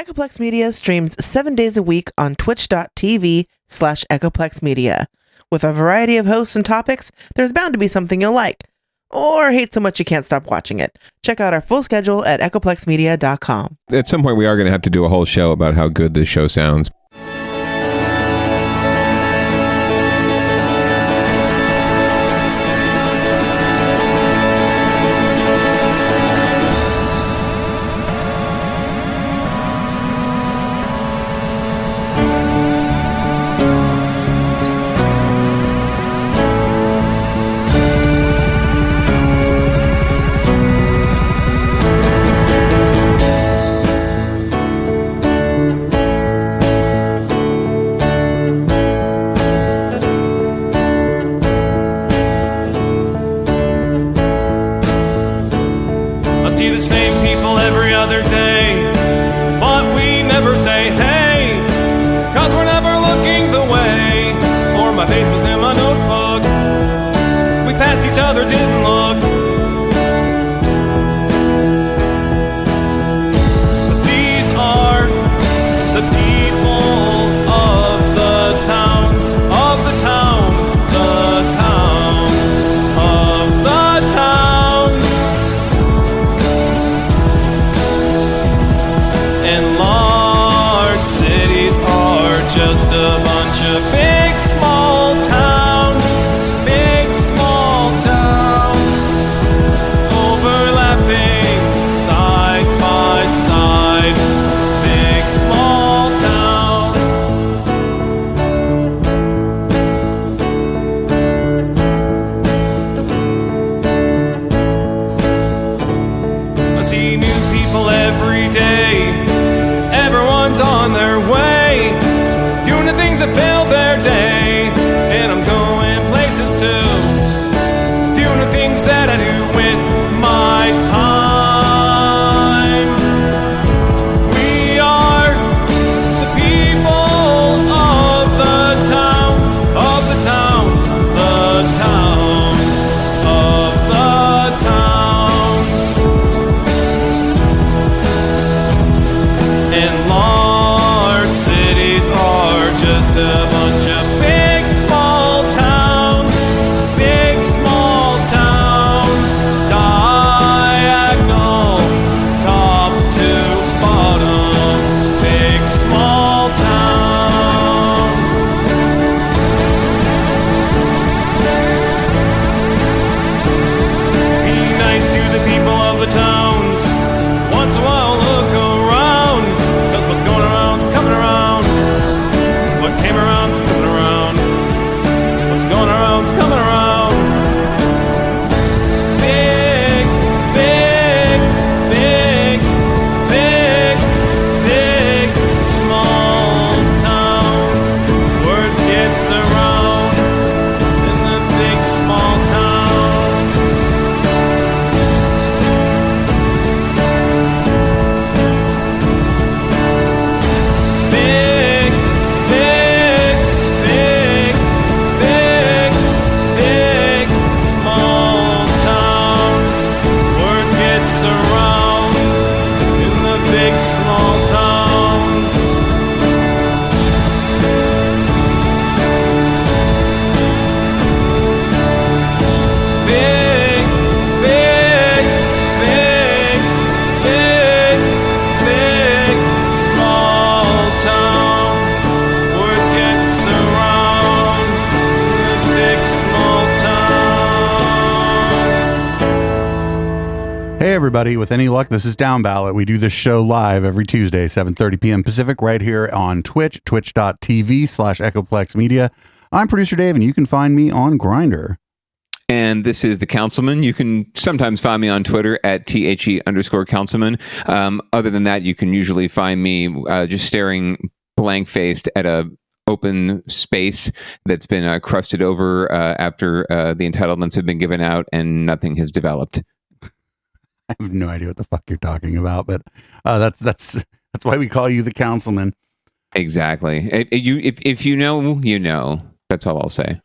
Echoplex Media streams 7 days a week on twitch.tv/Echoplex Media. With a variety of hosts and topics, there's bound to be something you'll like, or hate so much you can't stop watching it. Check out our full schedule at echoplexmedia.com. At some point, we are going to have to do a whole show about how good this show sounds. Everybody, with any luck, this is Downballot. We do this show live every Tuesday, 7:30 p.m. Pacific, right here on Twitch, twitch.tv/Echoplex Media. I'm producer Dave, and you can find me on Grindr. And this is the Councilman. You can sometimes find me on Twitter at @THE_Councilman. Other than that, you can usually find me just staring blank-faced at a open space that's been crusted over after the entitlements have been given out and nothing has developed. I have no idea what the fuck you're talking about, but that's why we call you the Councilman. Exactly. If you know, you know. That's all I'll say.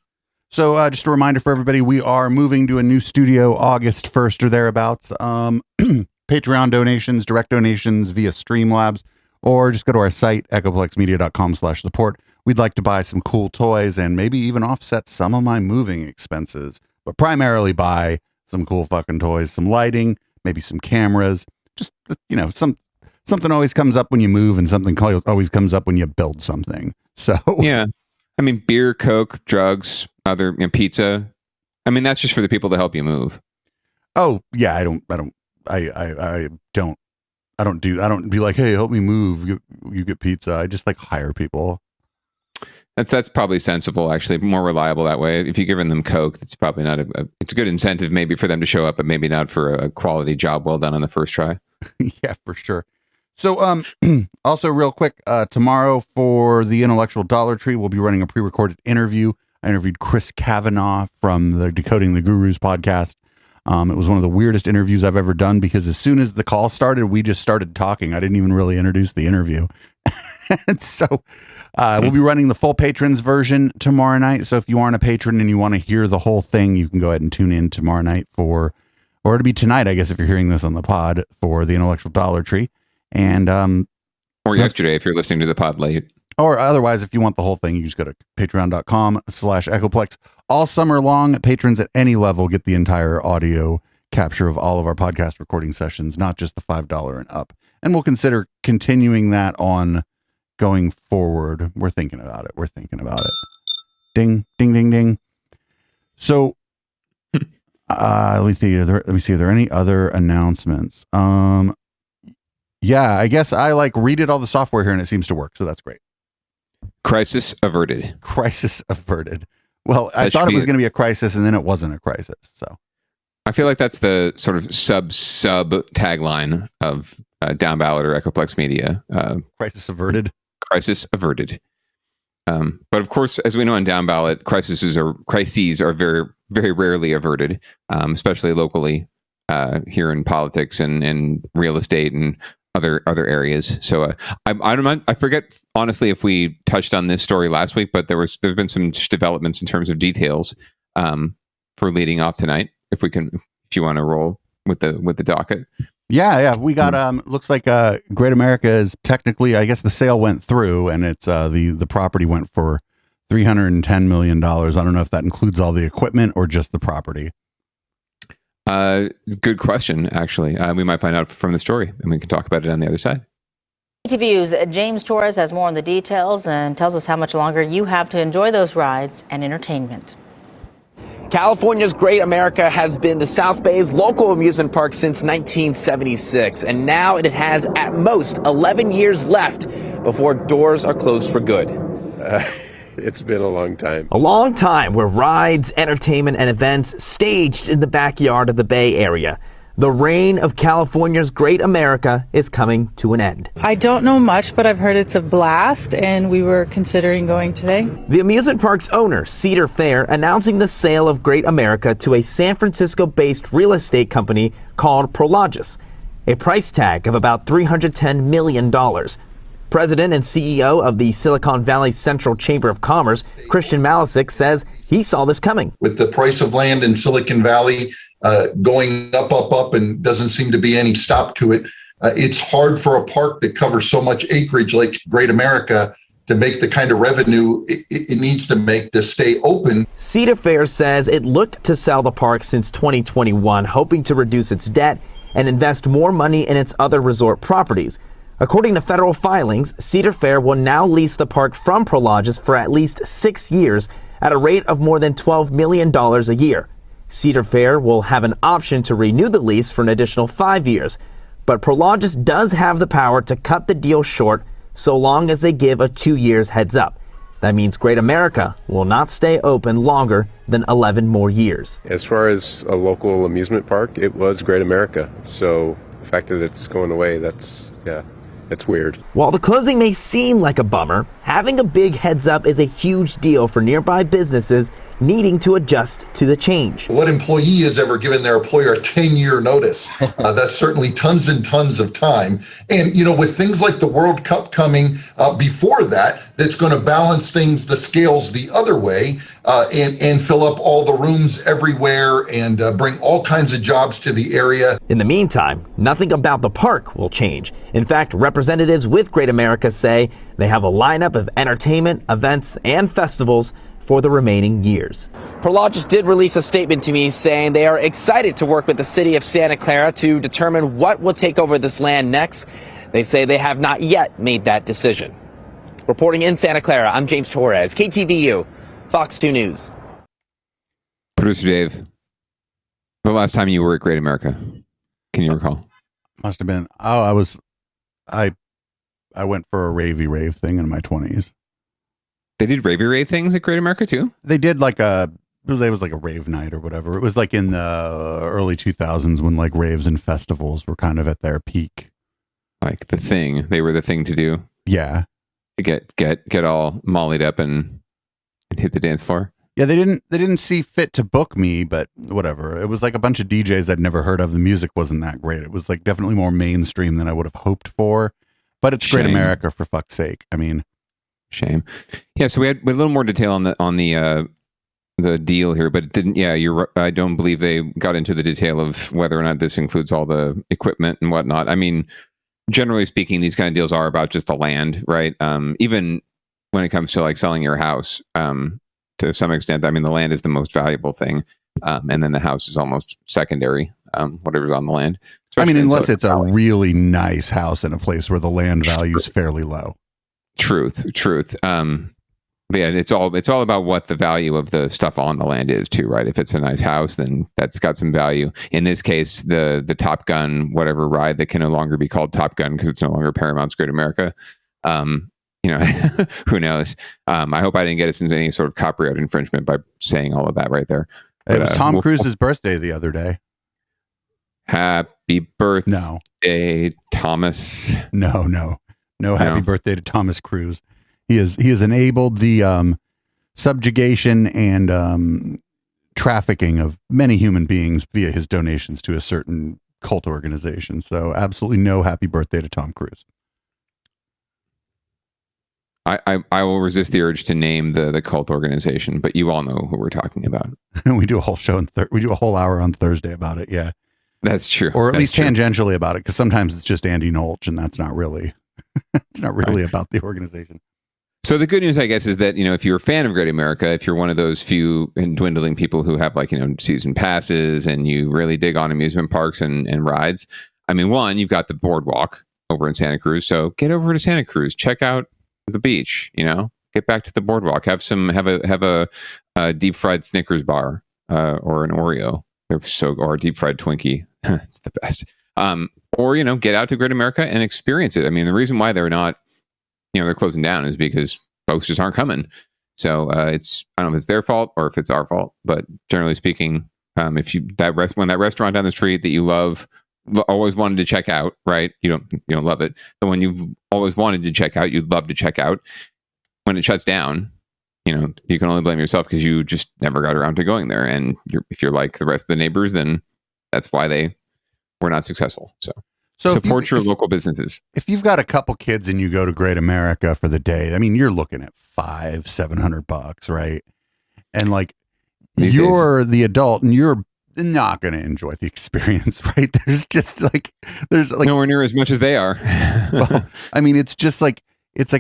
So just a reminder for everybody, we are moving to a new studio August 1st or thereabouts. Patreon donations, direct donations via Streamlabs or just go to our site, echoplexmedia.com/support. We'd like to buy some cool toys and maybe even offset some of my moving expenses, but primarily buy some cool fucking toys, some lighting, maybe some cameras. Just, something always comes up when you move, and something always comes up when you build something. So yeah, I mean, beer, Coke, drugs, other pizza. I mean, that's just for the people to help you move. Oh yeah, I don't be like, hey, help me move. You get pizza. I just like hire people. That's probably sensible, actually, more reliable that way. If you're giving them Coke, that's probably not it's a good incentive maybe for them to show up, but maybe not for a quality job well done on the first try. Yeah, for sure. So also real quick, tomorrow for the Intellectual Dollar Tree, we'll be running a pre-recorded interview. I interviewed Chris Kavanaugh from the Decoding the Gurus podcast. It was one of the weirdest interviews I've ever done because as soon as the call started, we just started talking. I didn't even really introduce the interview. And so we'll be running the full patrons version tomorrow night. So if you aren't a patron and you want to hear the whole thing, you can go ahead and tune in tomorrow night or it'll be tonight, I guess, if you're hearing this on the pod for the Intellectual Dollar Tree. And or yesterday if you're listening to the pod late. Or otherwise, if you want the whole thing, you just go to patreon.com/Echoplex. All summer long, patrons at any level get the entire audio capture of all of our podcast recording sessions, not just the $5 and up. And we'll consider continuing that on going forward. We're thinking about it. Ding, ding, ding, ding. So let me see. Are there any other announcements? Yeah, I guess I redid all the software here and it seems to work. So that's great. Crisis averted. Well, I thought it was going to be a crisis and then it wasn't a crisis. So I feel like that's the sort of sub tagline of Downballot or Echoplex Media. Crisis averted. Crisis averted. But of course, as we know in Downballot, crises are very, very rarely averted, especially locally here in politics and real estate and other areas. So I forget honestly if we touched on this story last week, but there's been some developments in terms of details for leading off tonight. If you want to roll with the docket. Yeah, we got looks like Great America is technically, I guess the sale went through and it's the property went for $310 million. I don't know if that includes all the equipment or just the property. Good question, actually. We might find out from the story and we can talk about it on the other side. TV's James Torres has more on the details and tells us how much longer you have to enjoy those rides and entertainment. California's Great America has been the South Bay's local amusement park since 1976, and now it has at most 11 years left before doors are closed for good. It's been a long time. A long time where rides, entertainment, and events staged in the backyard of the Bay Area. The reign of California's Great America is coming to an end. I don't know much, but I've heard it's a blast, and we were considering going today. The amusement park's owner, Cedar Fair, announcing the sale of Great America to a San Francisco-based real estate company called Prologis, a price tag of about $310 million. President and CEO of the Silicon Valley Central Chamber of Commerce, Christian Malisic, says he saw this coming. With the price of land in Silicon Valley going up, and doesn't seem to be any stop to it, it's hard for a park that covers so much acreage like Great America to make the kind of revenue it needs to make to stay open. Cedar Fair says it looked to sell the park since 2021, hoping to reduce its debt and invest more money in its other resort properties. According to federal filings, Cedar Fair will now lease the park from Prologis for at least 6 years at a rate of more than $12 million a year. Cedar Fair will have an option to renew the lease for an additional 5 years, but Prologis does have the power to cut the deal short so long as they give a 2 years heads up. That means Great America will not stay open longer than 11 more years. As far as a local amusement park, it was Great America. So the fact that it's going away, it's weird. While the closing may seem like a bummer, having a big heads up is a huge deal for nearby businesses needing to adjust to the change. What employee has ever given their employer a 10-year notice? That's certainly tons and tons of time. And, with things like the World Cup coming before that, that's going to balance things, the scales the other way, and fill up all the rooms everywhere and bring all kinds of jobs to the area. In the meantime, nothing about the park will change. In fact, representatives with Great America say they have a lineup of entertainment, events, and festivals for the remaining years. Prologis did release a statement to me saying they are excited to work with the city of Santa Clara to determine what will take over this land next. They say they have not yet made that decision. Reporting in Santa Clara, I'm James Torres, KTVU, Fox 2 News. Producer Dave, the last time you were at Great America, can you recall? Must have been. I went for a ravey rave thing in my 20s. They did ravey rave things at Great America too? They did it was like a rave night or whatever. It was like in the early 2000s when like raves and festivals were kind of at their peak. Like the thing. They were the thing to do. Yeah. To get all mollied up and hit the dance floor. Yeah, they didn't see fit to book me, but whatever. It was like a bunch of DJs I'd never heard of. The music wasn't that great. It was like definitely more mainstream than I would have hoped for. But it's Great America, for fuck's sake. I mean, shame. Yeah, so we had a little more detail on the deal here, but it didn't. Yeah, I don't believe they got into the detail of whether or not this includes all the equipment and whatnot. I mean, generally speaking, these kind of deals are about just the land, right? Even when it comes to like selling your house, to some extent, I mean, the land is the most valuable thing, and then the house is almost secondary. Whatever's on the land. I mean, unless it's a really nice house in a place where the land value is fairly low. Truth. But yeah, it's all about what the value of the stuff on the land is too, right? If it's a nice house, then that's got some value. In this case, the Top Gun, whatever ride that can no longer be called Top Gun because it's no longer Paramount's Great America. Who knows? I hope I didn't get us into any sort of copyright infringement by saying all of that right there. It was Tom Cruise's birthday the other day. Happy birthday, Thomas. No. Happy birthday to Thomas Cruise. He has enabled the subjugation and trafficking of many human beings via his donations to a certain cult organization. So absolutely no happy birthday to Tom Cruise. I will resist the urge to name the cult organization, but you all know who we're talking about. We do a whole show we do a whole hour on Thursday about it. Yeah, that's true. Or at least tangentially about it, because sometimes it's just Andy Nolch, and that's not really it's not really about the organization. So the good news, I guess, is that, if you're a fan of Great America, if you're one of those few and dwindling people who have season passes and you really dig on amusement parks and rides, I mean, one, you've got the boardwalk over in Santa Cruz. So get over to Santa Cruz, check out the beach, get back to the boardwalk, have a deep fried Snickers bar, or an Oreo. Or a deep fried Twinkie. It's the best. Or, get out to Great America and experience it. I mean, the reason why they're not, they're closing down is because folks just aren't coming. So I don't know if it's their fault or if it's our fault, but generally speaking, when that restaurant down the street that you love, always wanted to check out, right? You don't love it. But when you've always wanted to check out, you'd love to check out. When it shuts down, you can only blame yourself because you just never got around to going there. And if you're like the rest of the neighbors, then that's why they were not successful. So support your local businesses. If you've got a couple kids and you go to Great America for the day, I mean, you're looking at $500-$700, right? And you're the adult and you're not going to enjoy the experience, right? There's nowhere near as much as they are. Well, I mean, it's like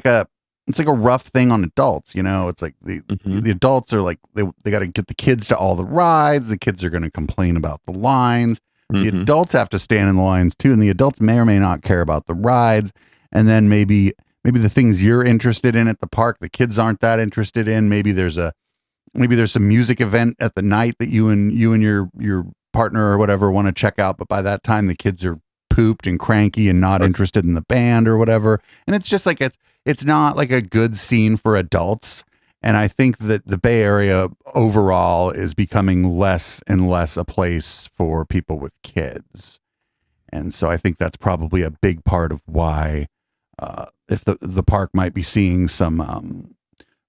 a rough thing on adults, It's like the adults are like they got to get the kids to all the rides. The kids are going to complain about the lines. The adults have to stand in the lines too, and the adults may or may not care about the rides. And then maybe the things you're interested in at the park, the kids aren't that interested in. Maybe there's some music event at the night that you and your partner or whatever want to check out, but by that time the kids are pooped and cranky and not interested in the band or whatever. And it's just like it's not like a good scene for adults. And I think that the Bay Area overall is becoming less and less a place for people with kids. And so I think that's probably a big part of why if the park might be seeing some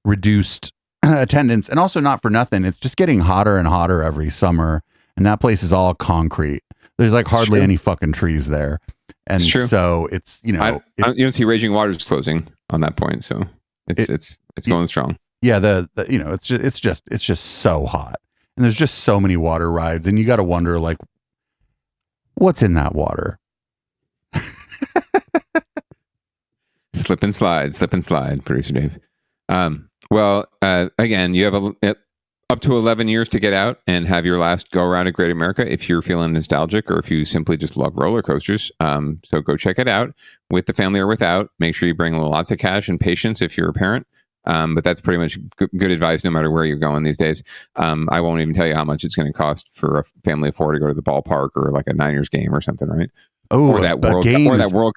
reduced attendance, and also not for nothing. It's just getting hotter and hotter every summer, and that place is all concrete. There's like hardly any fucking trees there, and so it's you don't see Raging Waters closing on that point, so it's going strong. Yeah, it's just so hot, and there's just so many water rides, and you got to wonder like, what's in that water? Slip and slide, producer Dave. Again, you have up to 11 years to get out and have your last go around at Great America if you're feeling nostalgic or if you simply just love roller coasters. So go check it out with the family or without. Make sure you bring lots of cash and patience if you're a parent. But that's pretty much good advice no matter where you're going these days. I won't even tell you how much it's going to cost for a family of 4 to go to the ballpark or like a Niners game or something, right? Oh, or that World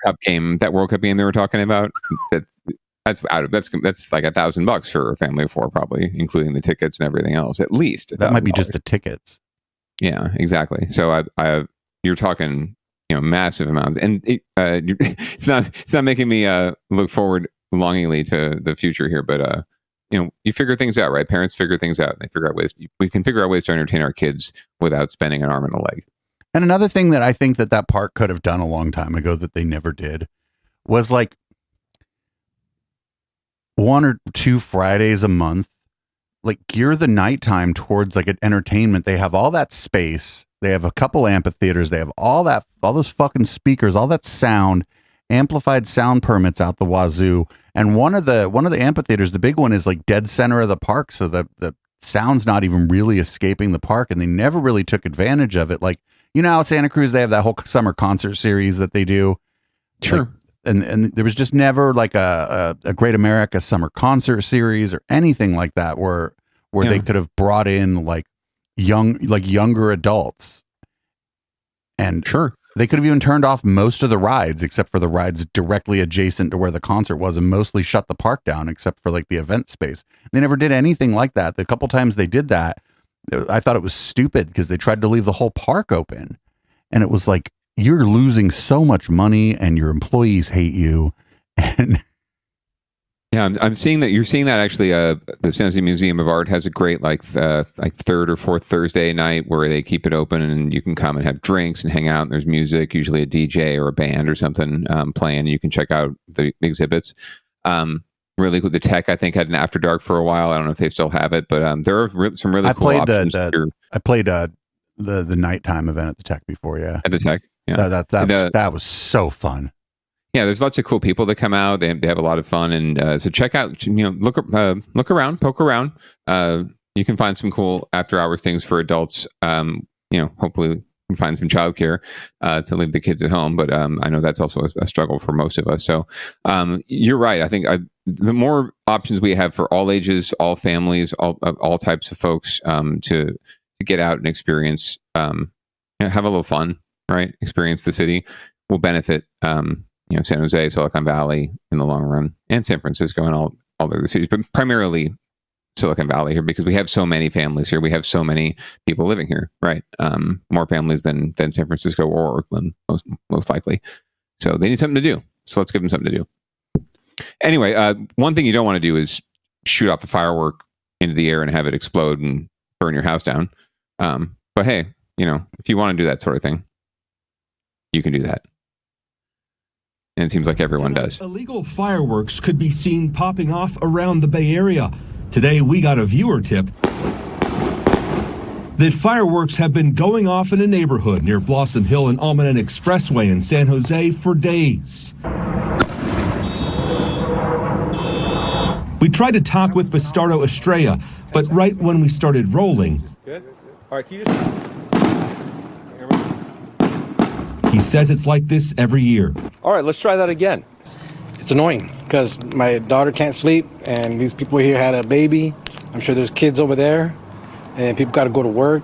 Cup game they were talking about. That's like $1,000 for a family of 4, probably, including the tickets and everything else. At least that might be just the tickets. Yeah, exactly. So you're talking, massive amounts, and it's not making me look forward longingly to the future here, but you figure things out, right? Parents figure things out. They figure out ways. We can figure out ways to entertain our kids without spending an arm and a leg. And another thing that I think that park could have done a long time ago that they never did was like 1 or 2 Fridays a month, like gear the nighttime towards like an entertainment. They have all that space. They have a couple amphitheaters. They have all those fucking speakers, all that sound, amplified sound permits out the wazoo. And one of the amphitheaters, the big one, is like dead center of the park. So the sound's not even really escaping the park, and they never really took advantage of it. Like, at Santa Cruz, they have that whole summer concert series that they do. Sure. Like, and there was just never like a Great America summer concert series or anything like that where they could have brought in like younger adults. And they could have even turned off most of the rides except for the rides directly adjacent to where the concert was, and mostly shut the park down except for like the event space. They never did anything like that. The couple times they did that, I thought it was stupid because they tried to leave the whole park open, and it was like, you're losing so much money and your employees hate you. And yeah, I'm seeing that. You're seeing that actually. The San Jose Museum of Art has a great like third or fourth Thursday night where they keep it open and you can come and have drinks and hang out. And there's music, usually a DJ or a band or something playing. And you can check out the exhibits. Really cool. The Tech, I think, had an After Dark for a while. I don't know if they still have it, but there are some really cool options. I played the nighttime event at the Tech before. Yeah, at the Tech. Yeah, that was so fun. Yeah, there's lots of cool people that come out. They have a lot of fun, and so check out. Look around, poke around. You can find some cool after hours things for adults. Hopefully you can find some childcare to leave the kids at home. But I know that's also a struggle for most of us. So you're right. I think the more options we have for all ages, all families, all types of folks to get out and experience, have a little fun, right? Experience the city will benefit. San Jose, Silicon Valley in the long run, and San Francisco and all other cities, but primarily Silicon Valley here because we have so many families here. We have so many people living here, right? More families than San Francisco or Oakland, most likely. So they need something to do. So let's give them something to do. Anyway, one thing you don't want to do is shoot off a firework into the air and have it explode and burn your house down. But hey, if you want to do that sort of thing, you can do that. And it seems like everyone does. Illegal fireworks could be seen popping off around the Bay Area. Today, we got a viewer tip that fireworks have been going off in a neighborhood near Blossom Hill and Almaden Expressway in San Jose for days. We tried to talk with Bastardo Estrella, but right when we started rolling, good. All right, can you just... He says it's like this every year. All right, let's try that again. It's annoying because my daughter can't sleep and these people here had a baby. I'm sure there's kids over there and people got to go to work.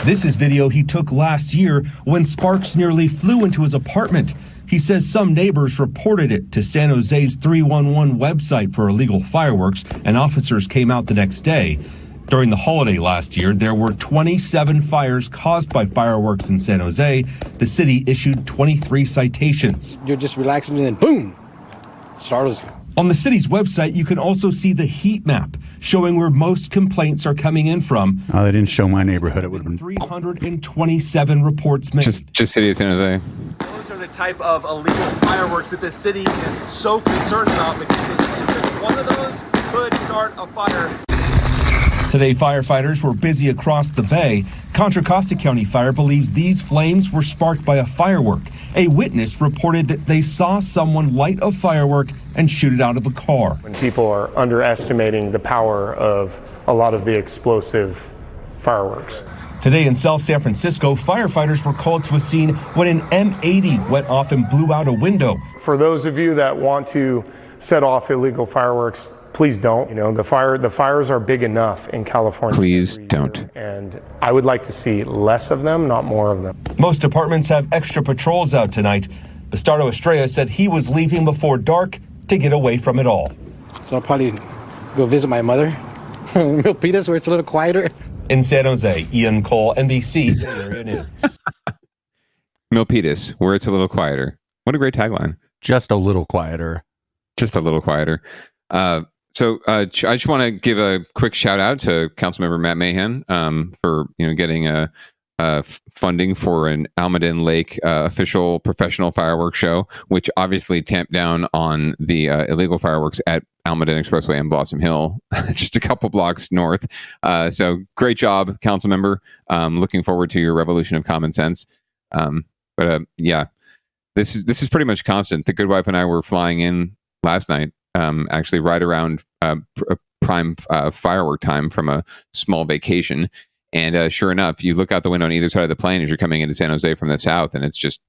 This is video he took last year when sparks nearly flew into his apartment. He says some neighbors reported it to San Jose's 311 website for illegal fireworks, and officers came out the next day. During the holiday last year, there were 27 fires caused by fireworks in San Jose. The city issued 23 citations. You're just relaxing and then boom, startles you. On the city's website, you can also see the heat map showing where most complaints are coming in from. Oh, they didn't show my neighborhood. It would have been 327 reports made. Just city of San Jose. Those are the type of illegal fireworks that the city is so concerned about because one of those could start a fire. Today, firefighters were busy across the bay. Contra Costa County Fire believes these flames were sparked by a firework. A witness reported that they saw someone light a firework and shoot it out of a car. When people are underestimating the power of a lot of the explosive fireworks. Today in South San Francisco, firefighters were called to a scene when an M80 went off and blew out a window. For those of you that want to set off illegal fireworks, please don't. You know, the fires are big enough in California. Please don't. And I would like to see less of them, not more of them. Most departments have extra patrols out tonight. Bastardo Estrella said he was leaving before dark to get away from it all. So I'll probably go visit my mother, Milpitas, where it's a little quieter. In San Jose, Ian Cole, NBC Area News. Milpitas, where it's a little quieter. What a great tagline. just a little quieter. Just a little quieter. So I just want to give a quick shout out to Councilmember Matt Mahan for getting funding for an Almaden Lake official professional fireworks show, which obviously tamped down on the illegal fireworks at Almaden Expressway and Blossom Hill, just a couple blocks north. So great job, Councilmember. Looking forward to your revolution of common sense. Yeah, this is pretty much constant. The Good Wife and I were flying in last night. Actually right around prime firework time from a small vacation. And sure enough, you look out the window on either side of the plane as you're coming into San Jose from the south, and it's just,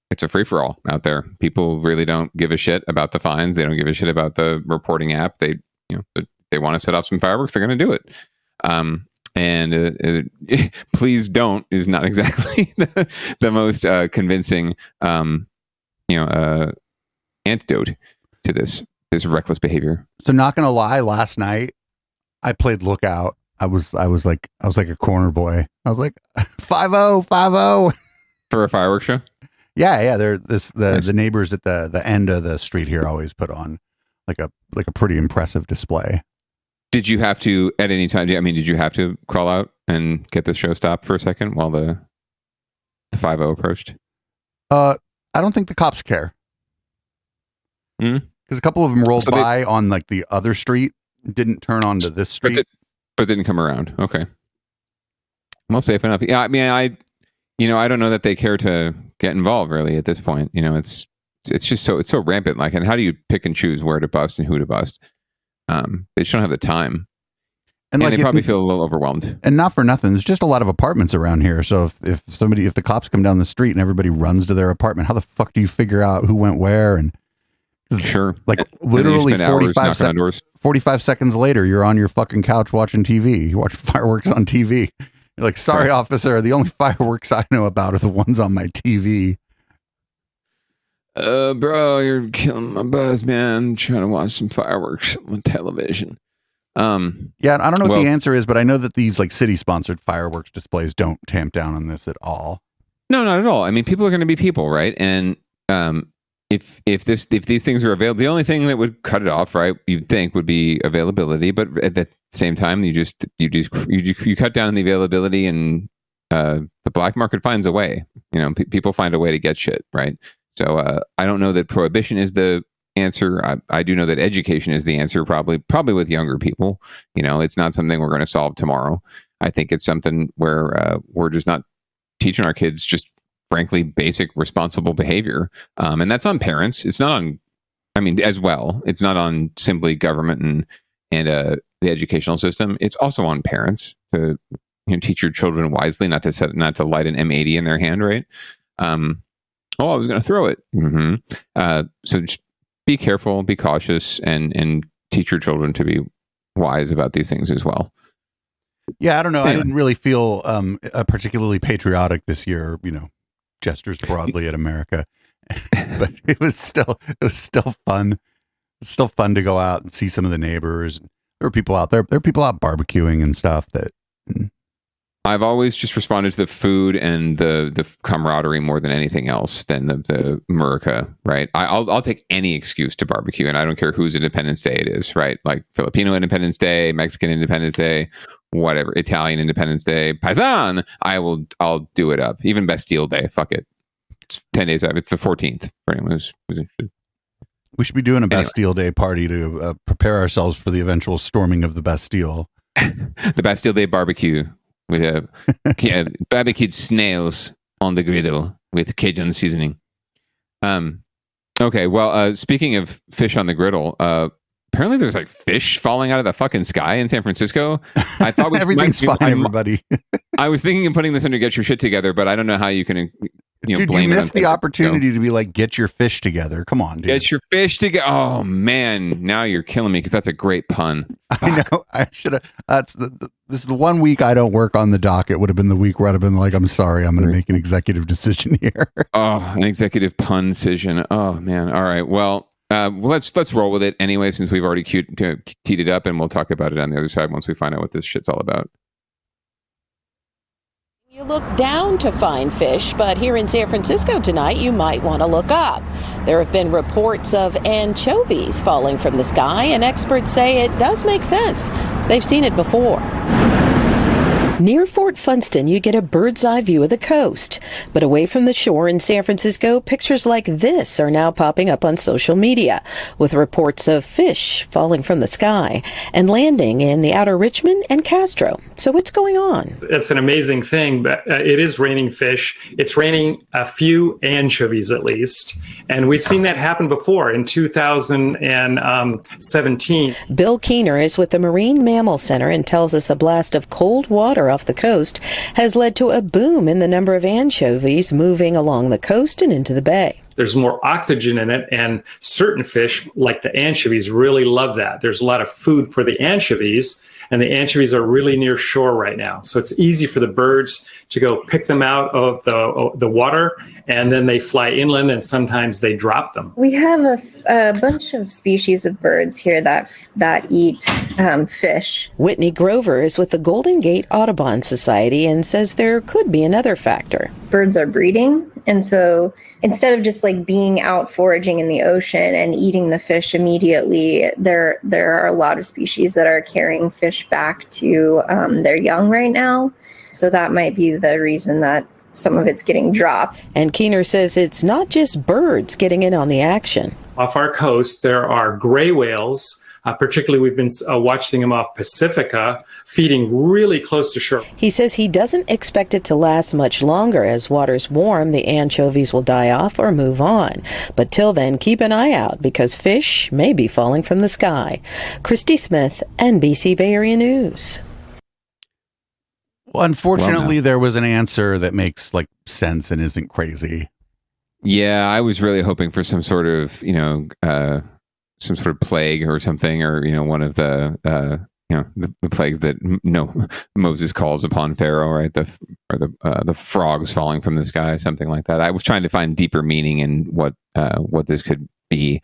it's a free-for-all out there. People really don't give a shit about the fines. They don't give a shit about the reporting app. They want to set off some fireworks, they're going to do it. Please don't is not exactly the most convincing, antidote to this reckless behavior. So not gonna lie, last night I played lookout. I was like a corner boy. I was like 5-0 for a fireworks show. Yeah. The neighbors at the end of the street here always put on like a pretty impressive display. Did you have to at any time? Did you have to crawl out and get the show stopped for a second while the 5-0 approached? I don't think the cops care. Because a couple of them rolled by on like the other street, didn't turn onto this street, but didn't come around. Okay, well, safe enough. Yeah, I don't know that they care to get involved really at this point. It's just so rampant. Like, and how do you pick and choose where to bust and who to bust? They just don't have the time, and they probably feel a little overwhelmed. And not for nothing, there's just a lot of apartments around here. So if the cops come down the street and everybody runs to their apartment, how the fuck do you figure out who went where? And sure, like literally 45 seconds later, you're on your fucking couch watching TV. You watch fireworks on TV. You're like, sorry, officer, the only fireworks I know about are the ones on my TV. Bro, you're killing my buzz, man. I'm trying to watch some fireworks on television. Yeah, I don't know what the answer is, but I know that these like city-sponsored fireworks displays don't tamp down on this at all. No, not at all. I mean, people are going to be people, right? And if these things are available, the only thing that would cut it off, right, you'd think would be availability, but at the same time, you cut down on the availability, and the black market finds a way. People find a way to get shit, right? So I don't know that prohibition is the answer. I do know that education is the answer, probably with younger people. It's not something we're going to solve tomorrow. I think it's something where we're just not teaching our kids just frankly basic responsible behavior. And that's on parents. It's not on, as well, it's not on simply government and the educational system. It's also on parents to teach your children wisely, not to light an M80 in their hand, right? I was going to throw it. So just be careful, be cautious, and teach your children to be wise about these things as well. Yeah, I don't know. Anyway. I didn't really feel particularly patriotic this year, gestures broadly at America. But it was still fun. It's still fun to go out and see some of the neighbors. There were people out there. There were people out barbecuing and stuff that I've always just responded to the food and the camaraderie more than anything else than the Murica, right? I'll take any excuse to barbecue, and I don't care whose Independence Day it is, right? Like Filipino Independence Day, Mexican Independence Day, whatever, Italian Independence Day, Paisan, I'll do it up. Even Bastille Day, fuck it. It's 10 days out. It's the 14th for anyone who's interested. We should be doing a Bastille Day party to prepare ourselves for the eventual storming of the Bastille. The Bastille Day barbecue with barbecued snails on the griddle with Cajun seasoning. Okay, well, speaking of fish on the griddle, apparently there's like fish falling out of the fucking sky in San Francisco. I thought everything's fine, everybody. I was thinking of putting this under Get Your Shit Together, but I don't know how you can. Dude, you missed the opportunity to be like, get your fish together. Come on, dude. Get your fish together. Oh man, now you're killing me because that's a great pun. I know. I should have. This is the one week I don't work on the dock. It would have been the week where I'd have been like, I'm sorry, I'm going to make an executive decision here. Oh, an executive pun decision. Oh man. All right. Well, let's roll with it anyway, since we've already teed it up, and we'll talk about it on the other side once we find out what this shit's all about. You look down to find fish, but here in San Francisco tonight, you might want to look up. There have been reports of anchovies falling from the sky, and experts say it does make sense. They've seen it before. Near Fort Funston, you get a bird's eye view of the coast. But away from the shore in San Francisco, pictures like this are now popping up on social media, with reports of fish falling from the sky and landing in the outer Richmond and Castro. So what's going on? It's an amazing thing, but it is raining fish. It's raining a few anchovies at least. And we've seen that happen before in 2017. Bill Keener is with the Marine Mammal Center and tells us a blast of cold water off the coast has led to a boom in the number of anchovies moving along the coast and into the bay. There's more oxygen in it, and certain fish, like the anchovies, really love that. There's a lot of food for the anchovies, and the anchovies are really near shore right now. So it's easy for the birds to go pick them out of the water, and then they fly inland, and sometimes they drop them. We have a bunch of species of birds here that eat fish. Whitney Grover is with the Golden Gate Audubon Society and says there could be another factor. Birds are breeding, and so instead of just like being out foraging in the ocean and eating the fish immediately, there are a lot of species that are carrying fish back to their young right now. So that might be the reason that some of it's getting dropped. And Keener says it's not just birds getting in on the action. Off our coast, there are gray whales. Particularly, we've been watching them off Pacifica, feeding really close to shore. He says he doesn't expect it to last much longer. As waters warm, the anchovies will die off or move on. But till then, keep an eye out because fish may be falling from the sky. Christy Smith, NBC Bay Area News. Well, unfortunately, there was an answer that makes like sense and isn't crazy. Yeah, I was really hoping for some sort of, some sort of plague or something, or one of the the plagues that Moses calls upon Pharaoh, right? The frogs falling from the sky, something like that. I was trying to find deeper meaning in what this could be.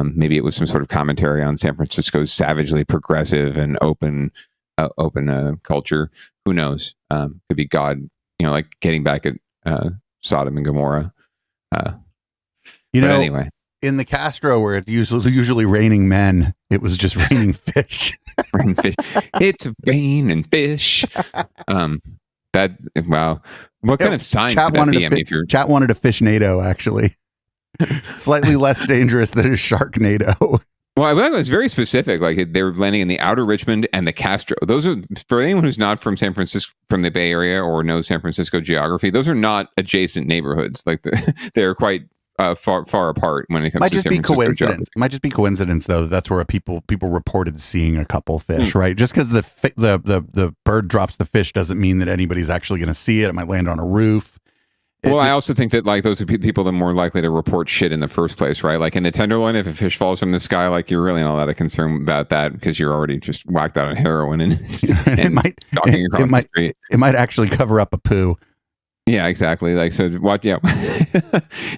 Maybe it was some sort of commentary on San Francisco's savagely progressive and open culture. Who knows? Could be God, like getting back at Sodom and Gomorrah. Anyway. In the Castro, where it's usually raining men, it was just raining fish. Raining fish. It's raining fish. Wow. What kind of sign Chat could that wanted be? Chat wanted a fishnado, actually. Slightly less dangerous than a sharknado. Well, I thought it was very specific. Like they were landing in the outer Richmond and the Castro. Those are, for anyone who's not from San Francisco, from the Bay Area, or knows San Francisco geography, those are not adjacent neighborhoods. Like they're quite far apart when it comes to San Francisco geography. Might just be coincidence, though. That's where people reported seeing a couple fish, right? Just because the bird drops the fish doesn't mean that anybody's actually going to see it. It might land on a roof. I also think that like those are people that are more likely to report shit in the first place, right? Like in the Tenderloin, if a fish falls from the sky, like you're really not allowed to concern about that because you're already just whacked out on heroin and stalking across the street. It might actually cover up a poo. Yeah, exactly. Like so, what? Yeah,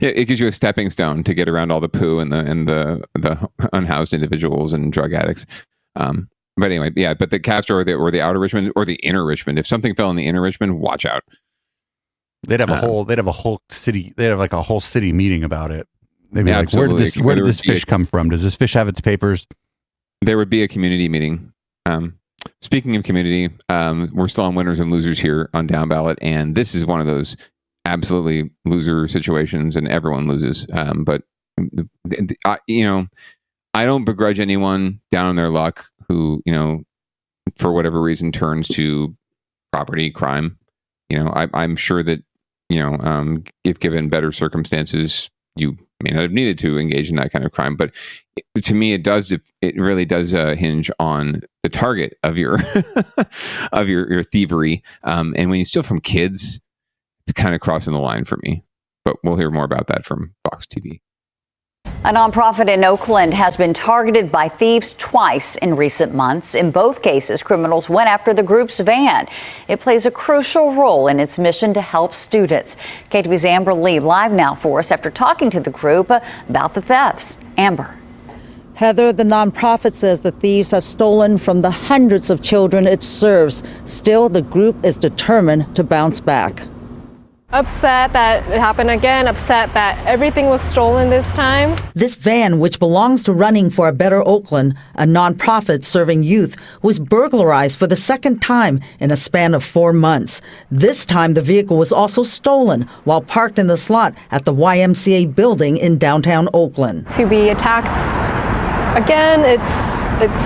it gives you a stepping stone to get around all the poo and the unhoused individuals and drug addicts. But But anyway, yeah. But the Castro or the outer Richmond or the inner Richmond. If something fell in the inner Richmond, watch out. They'd have a whole city meeting about it. They'd be like, where did this fish come from? Does this fish have its papers? There would be a community meeting. Speaking of community, we're still on winners and losers here on Downballot, and this is one of those absolutely loser situations, and everyone loses. But I don't begrudge anyone down on their luck who, for whatever reason, turns to property crime. I'm sure that if given better circumstances, you may not have needed to engage in that kind of crime. But to me, it really does hinge on the target of your of your thievery. And when you steal from kids, it's kind of crossing the line for me. But we'll hear more about that from Fox TV. A nonprofit in Oakland has been targeted by thieves twice in recent months. In both cases, criminals went after the group's van. It plays a crucial role in its mission to help students. KTV's Amber Lee live now for us after talking to the group about the thefts. Amber. Heather, the nonprofit says the thieves have stolen from the hundreds of children it serves. Still, the group is determined to bounce back. Upset that it happened again, upset that everything was stolen this time. This van, which belongs to Running for a Better Oakland, a nonprofit serving youth, was burglarized for the second time in a span of 4 months. This time, the vehicle was also stolen while parked in the slot at the YMCA building in downtown Oakland. To be attacked again, it's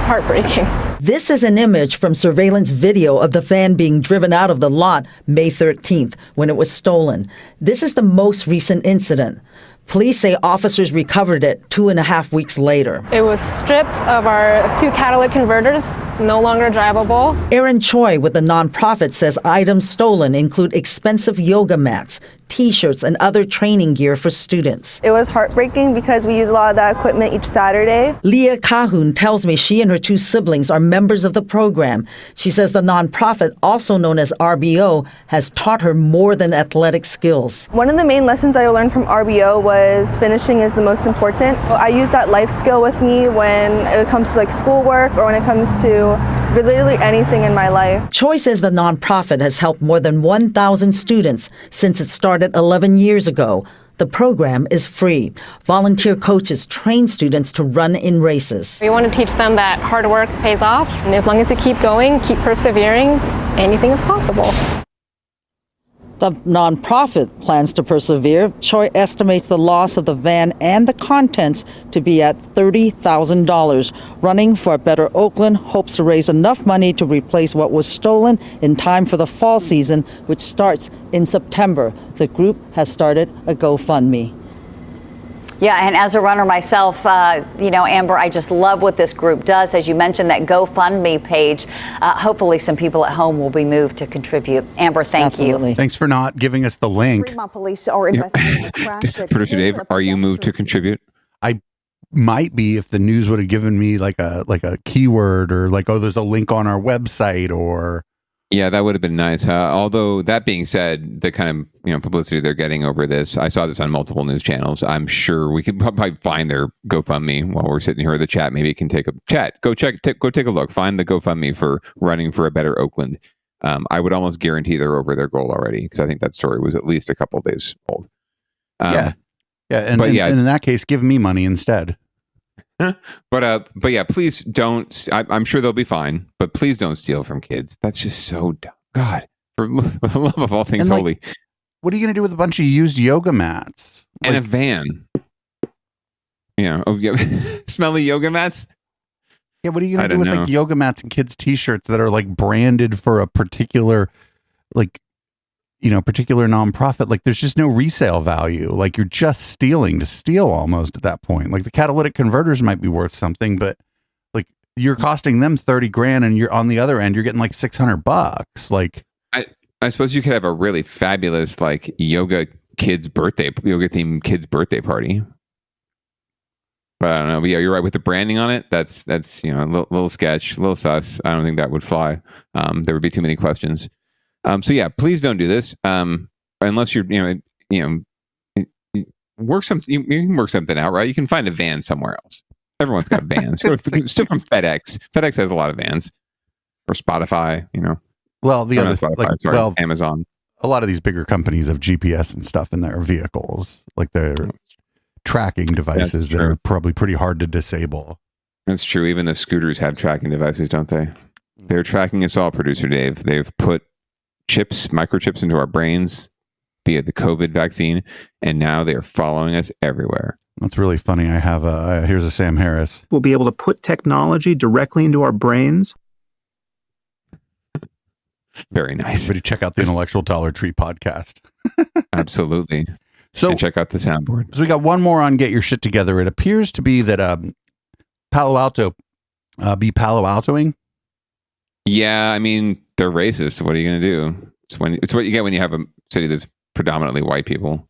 heartbreaking. This is an image from surveillance video of the van being driven out of the lot May 13th when it was stolen. This is the most recent incident. Police say officers recovered it 2.5 weeks later. It was stripped of our 2 catalytic converters, no longer drivable. Aaron Choi with the nonprofit says items stolen include expensive yoga mats, T-shirts, and other training gear for students. It was heartbreaking because we use a lot of that equipment each Saturday. Leah Kahun tells me she and her 2 siblings are members of the program. She says the nonprofit, also known as RBO, has taught her more than athletic skills. One of the main lessons I learned from RBO was finishing is the most important. I use that life skill with me when it comes to schoolwork or when it comes to literally anything in my life. Choi says the nonprofit has helped more than 1,000 students since it started 11 years ago. The program is free. Volunteer coaches train students to run in races. We want to teach them that hard work pays off, and as long as you keep going, keep persevering, anything is possible. The nonprofit plans to persevere. Choi estimates the loss of the van and the contents to be at $30,000. Running for a Better Oakland hopes to raise enough money to replace what was stolen in time for the fall season, which starts in September. The group has started a GoFundMe. Yeah, and as a runner myself, Amber, I just love what this group does. As you mentioned, that GoFundMe page, hopefully some people at home will be moved to contribute. Amber, thank you. Thanks for not giving us the link. Fremont police are investigating a crash. Producer Dave, are you moved to contribute? I might be if the news would have given me like a keyword or there's a link on our website or. Yeah, that would have been nice. Although that being said, the kind of publicity they're getting over this, I saw this on multiple news channels. I'm sure we could probably find their GoFundMe while we're sitting here in the chat. Maybe you can take a chat. Go take a look. Find the GoFundMe for Running for a Better Oakland. I would almost guarantee they're over their goal already because I think that story was at least a couple of days old. And in that case, give me money instead. But yeah, please don't. I'm sure they'll be fine, but please don't steal from kids. That's just so dumb. God, for the love of all things holy. What are you going to do with a bunch of used yoga mats and a van? Smelly yoga mats. Yeah, what are you going to do with yoga mats and kids' T-shirts that are branded for a particular particular nonprofit? There's just no resale value. You're just stealing to steal almost at that point. The catalytic converters might be worth something, but you're costing them $30,000 and you're on the other end, you're getting $600. I suppose you could have a really fabulous yoga themed kids birthday party. But I don't know. But yeah, you're right with the branding on it. That's a little sketch, a little sus. I don't think that would fly. There would be too many questions. So yeah, please don't do this. Unless you're, work something. You can work something out, right? You can find a van somewhere else. Everyone's got vans. Still from FedEx. FedEx has a lot of vans. Or Spotify, Well, the other Spotify, sorry, Amazon. A lot of these bigger companies have GPS and stuff in their vehicles, like their tracking devices that are probably pretty hard to disable. That's true. Even the scooters have tracking devices, don't they? They're tracking us all, producer Dave. They've put microchips into our brains via the COVID vaccine, and now they're following us everywhere. That's really funny. I have here's a Sam Harris. We'll be able to put technology directly into our brains. Very nice. Everybody check out the Intellectual Dollar Tree podcast. Absolutely. So and check out the soundboard. So we got one more on Get Your Shit Together. It appears to be that Palo Alto be Palo Altoing. Yeah, I mean, they're racist. What are you going to do? It's what you get when you have a city that's predominantly white people.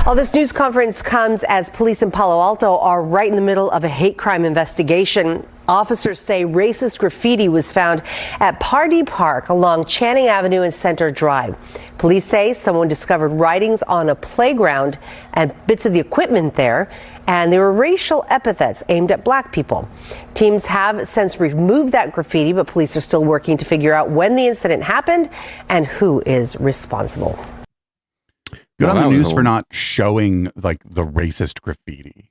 Well, this news conference comes as police in Palo Alto are right in the middle of a hate crime investigation. Officers say racist graffiti was found at Pardee Park along Channing Avenue and Center Drive. Police say someone discovered writings on a playground and bits of the equipment there, and there were racial epithets aimed at black people. Teams have since removed that graffiti, but police are still working to figure out when the incident happened and who is responsible. Good on the news for not showing like the racist graffiti.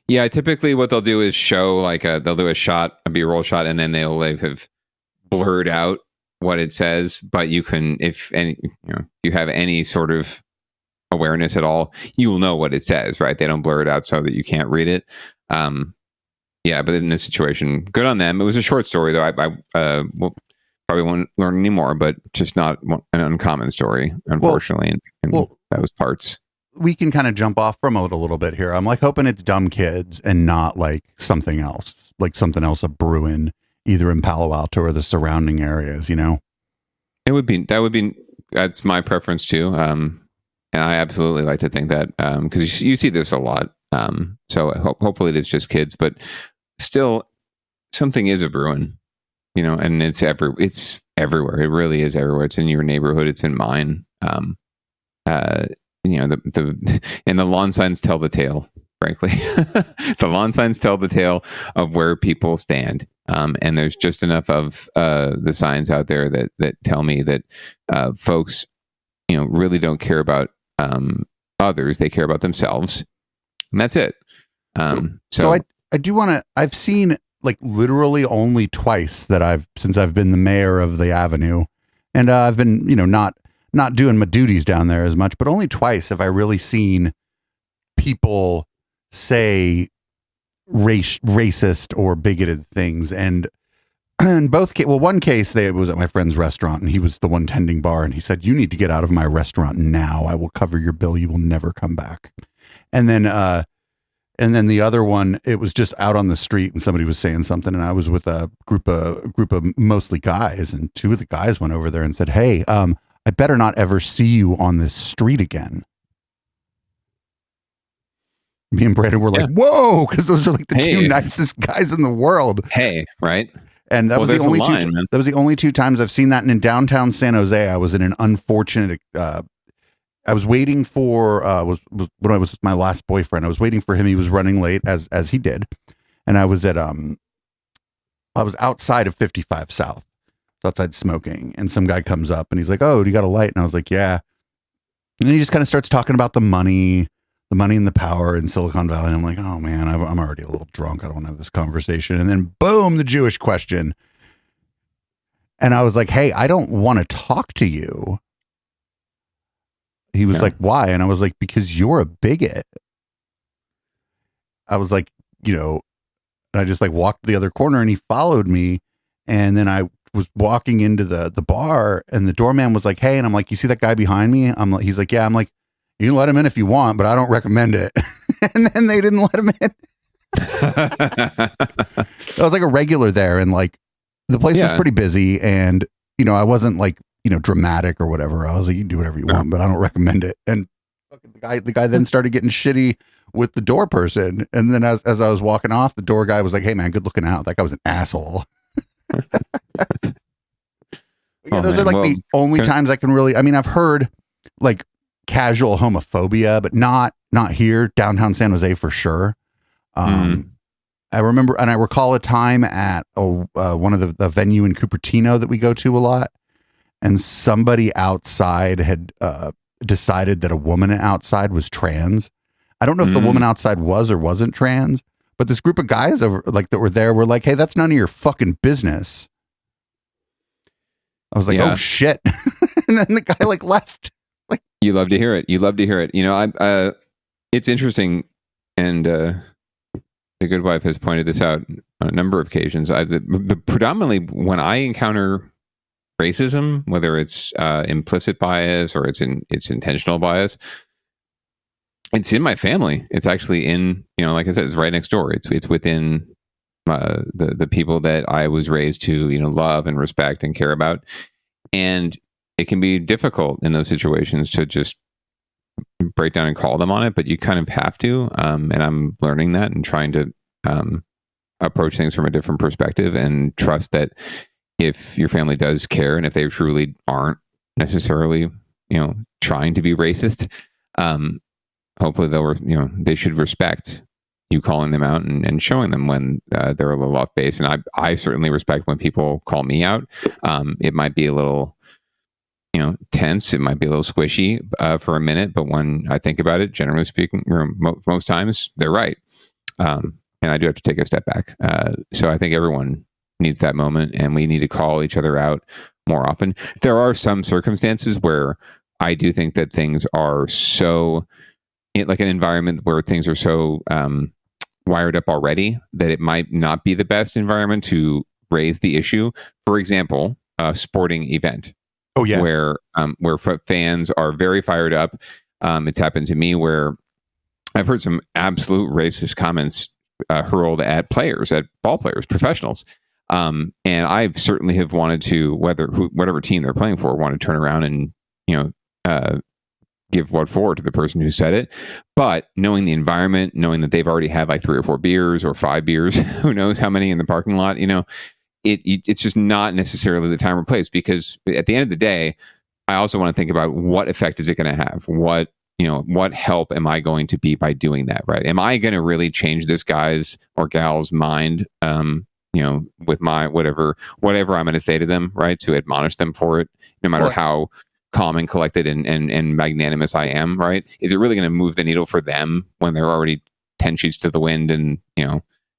Yeah, typically what they'll do is show they'll do a B-roll shot, and then they'll have blurred out what it says. But you can, if you have any sort of awareness at all, you will know what it says, right? They don't blur it out so that you can't read it. Yeah, but in this situation, good on them. It was a short story, though. I probably won't learn any more, but just not an uncommon story, unfortunately. In those parts. We can kind of jump off from it a little bit here. I'm like hoping it's dumb kids and not like something else a brewing either in Palo Alto or the surrounding areas, That's my preference too. And I absolutely like to think that because you see this a lot. So hopefully it's just kids, but still something is a brewing, and it's everywhere. It really is everywhere. It's in your neighborhood. It's in mine. And the lawn signs tell the tale, frankly. The lawn signs tell the tale of where people stand. And there's just enough of the signs out there that tell me that folks, really don't care about others. They care about themselves. And that's it. So I do want to, I've seen like literally only twice since I've been the mayor of the Avenue, and I've been, not doing my duties down there as much, but only twice have I really seen people say racist or bigoted things. And in both one case, it was at my friend's restaurant, and he was the one tending bar, and he said, "You need to get out of my restaurant now. I will cover your bill. You will never come back." And then the other one, it was just out on the street, and somebody was saying something, and I was with a group of mostly guys, and two of the guys went over there and said, "Hey, I better not ever see you on this street again." Me and Brandon were like, "Whoa," because those are like the two nicest guys in the world. Hey, right? And that was the only that was the only two times I've seen that. And in downtown San Jose, I was in an unfortunate. I was waiting for when I was with my last boyfriend. I was waiting for him. He was running late as he did, and I was outside of 55 South. Outside smoking, and some guy comes up and he's like, "Oh, do you got a light?" And I was like, "Yeah." And then he just kind of starts talking about the money and the power in Silicon Valley. And I'm like, "Oh man, I'm already a little drunk. I don't want to have this conversation." And then boom, the Jewish question. And I was like, "Hey, I don't want to talk to you." He was like, "Why?" And I was like, "Because you're a bigot." I was like, and I just like walked to the other corner, and he followed me. And then I was walking into the bar, and the doorman was like, "Hey," and I'm like, "You see that guy behind me?" He's like, "Yeah." I'm like, "You can let him in if you want, but I don't recommend it." And then they didn't let him in. I was like a regular there, and like the place was pretty busy, and I wasn't like dramatic or whatever. I was like, "You can do whatever you want, but I don't recommend it." And the guy then started getting shitty with the door person, and then as I was walking off, the door guy was like, "Hey man, good looking out." That guy was an asshole. Those are like the only times I can really. I mean, I've heard like casual homophobia, but not here downtown San Jose for sure. I remember, and I recall a time at one of the venue in Cupertino that we go to a lot, and somebody outside had decided that a woman outside was trans. I don't know if the woman outside was or wasn't trans, but this group of guys that were there were like, "Hey, that's none of your fucking business." I was like, "Oh shit!" And then the guy left. You love to hear it. You love to hear it. It's interesting, and the good wife has pointed this out on a number of occasions. The predominantly when I encounter racism, whether it's implicit bias or it's intentional bias, it's in my family. It's actually in, like I said, it's right next door. It's within the people that I was raised to, love and respect and care about. And it can be difficult in those situations to just break down and call them on it, but you kind of have to. And I'm learning that and trying to approach things from a different perspective and trust that if your family does care and if they truly aren't necessarily, trying to be racist, hopefully they should respect you calling them out and showing them when they're a little off base. And I certainly respect when people call me out. It might be a little, tense. It might be a little squishy for a minute, but when I think about it, generally speaking, most times they're right. And I do have to take a step back. So I think everyone needs that moment, and we need to call each other out more often. There are some circumstances where I do think that things are so, like an environment where things are so wired up already that it might not be the best environment to raise the issue. For example, a sporting event. Oh yeah, where fans are very fired up. It's happened to me where I've heard some absolute racist comments hurled at players, at ball players, professionals. And I certainly have wanted to, whatever team they're playing for, want to turn around and give what for to the person who said it. But knowing the environment, knowing that they've already had like 3 or 4 beers or 5 beers, who knows how many in the parking lot, it's just not necessarily the time or place, because at the end of the day, I also want to think about what effect is it going to have? What help am I going to be by doing that, right? Am I going to really change this guy's or gal's mind, with my whatever I'm going to say to them, right? To admonish them for it, no matter how calm and collected and magnanimous I am, right? Is it really going to move the needle for them when they're already 10 sheets to the wind and,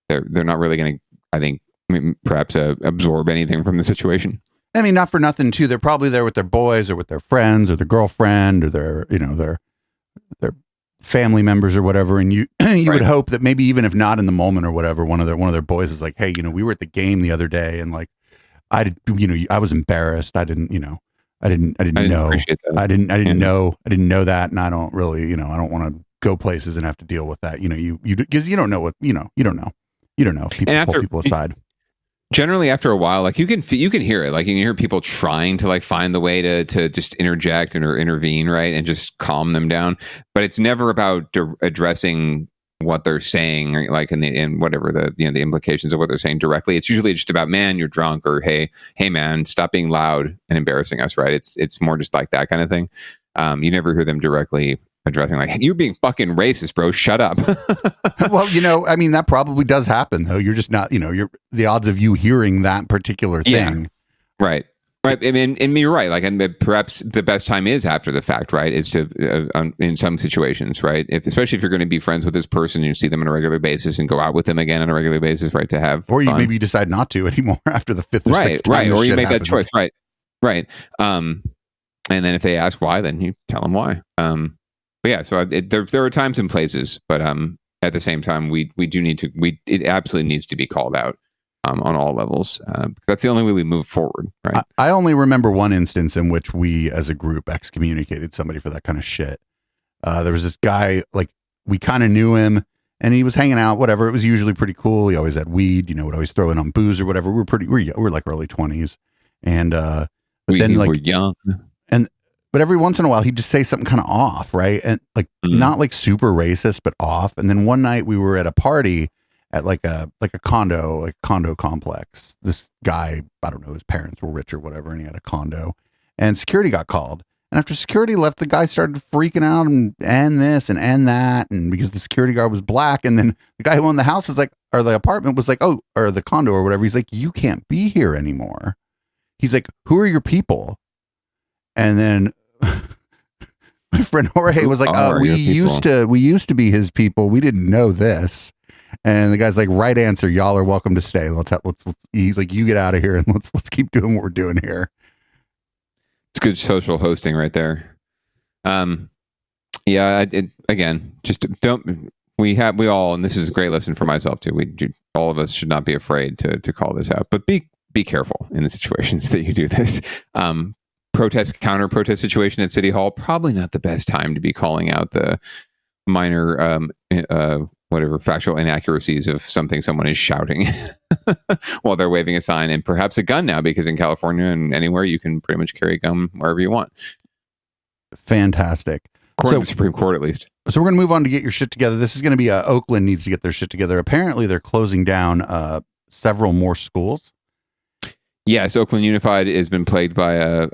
they're not really going to, I think, perhaps absorb anything from the situation? I mean, not for nothing too. They're probably there with their boys or with their friends or their girlfriend or their family members or whatever. And you would hope that maybe even if not in the moment or whatever, one of their boys is like, "Hey, we were at the game the other day and like, I was embarrassed. I didn't know. I didn't know that. And I don't really, I don't want to go places and have to deal with that. Because you don't know what, you don't know. People pull people aside. Generally, after a while, like you can hear it. Like you can hear people trying to like find the way to just interject or intervene, right, and just calm them down. But it's never about addressing what they're saying, like in whatever the the implications of what they're saying directly. It's usually just about, man, you're drunk, or hey man, stop being loud and embarrassing us, right? It's more just like that kind of thing. You never hear them directly addressing like, hey, you're being fucking racist, bro, shut up. Well, I mean, that probably does happen though. You're just not, you're the odds of you hearing that particular thing. Right. I mean, and you're right. Like, and perhaps the best time is after the fact, right? Is to, in some situations, right? Especially if you're going to be friends with this person and you see them on a regular basis and go out with them again on a regular basis, right? To have or you fun. Maybe you decide not to anymore after the 5th or 6th time. Right. Or you make happens. that choice. Right. And then if they ask why, then you tell them why. But yeah, so there are times and places, but at the same time, we do need to. It absolutely needs to be called out on all levels. That's the only way we move forward, right? I only remember one instance in which we, as a group, excommunicated somebody for that kind of shit. There was this guy, like we kind of knew him, and he was hanging out. Whatever, it was usually pretty cool. He always had weed, would always throw in on booze or whatever. We're like early 20s, and but then like we're young. But every once in a while, he'd just say something kind of off, right? And like not like super racist, but off. And then one night we were at a party at like a condo complex. This guy, I don't know, his parents were rich or whatever, and he had a condo. And security got called. And after security left, the guy started freaking out and this and that. And because the security guard was black. And then the guy who owned the house is like, or the apartment was like, oh, or the condo or whatever. He's like, you can't be here anymore. He's like, who are your people? And then my friend Jorge was like, we used to be his people. We didn't know this. And the guy's like, right answer. Y'all are welcome to stay. Let's he's like, you get out of here and let's keep doing what we're doing here. It's good social hosting right there. Yeah. Again, just don't. We all, and this is a great lesson for myself too. All of us should not be afraid to call this out, but be careful in the situations that you do this. Counter protest situation at City Hall, probably not the best time to be calling out the minor factual inaccuracies of something someone is shouting while they're waving a sign, and perhaps a gun now, because in California and anywhere you can pretty much carry a gun wherever you want. Fantastic. According to the Supreme Court, at least. So we're going to move on to get your shit together. This is going to be Oakland needs to get their shit together. Apparently they're closing down several more schools. Yes, Oakland Unified has been plagued by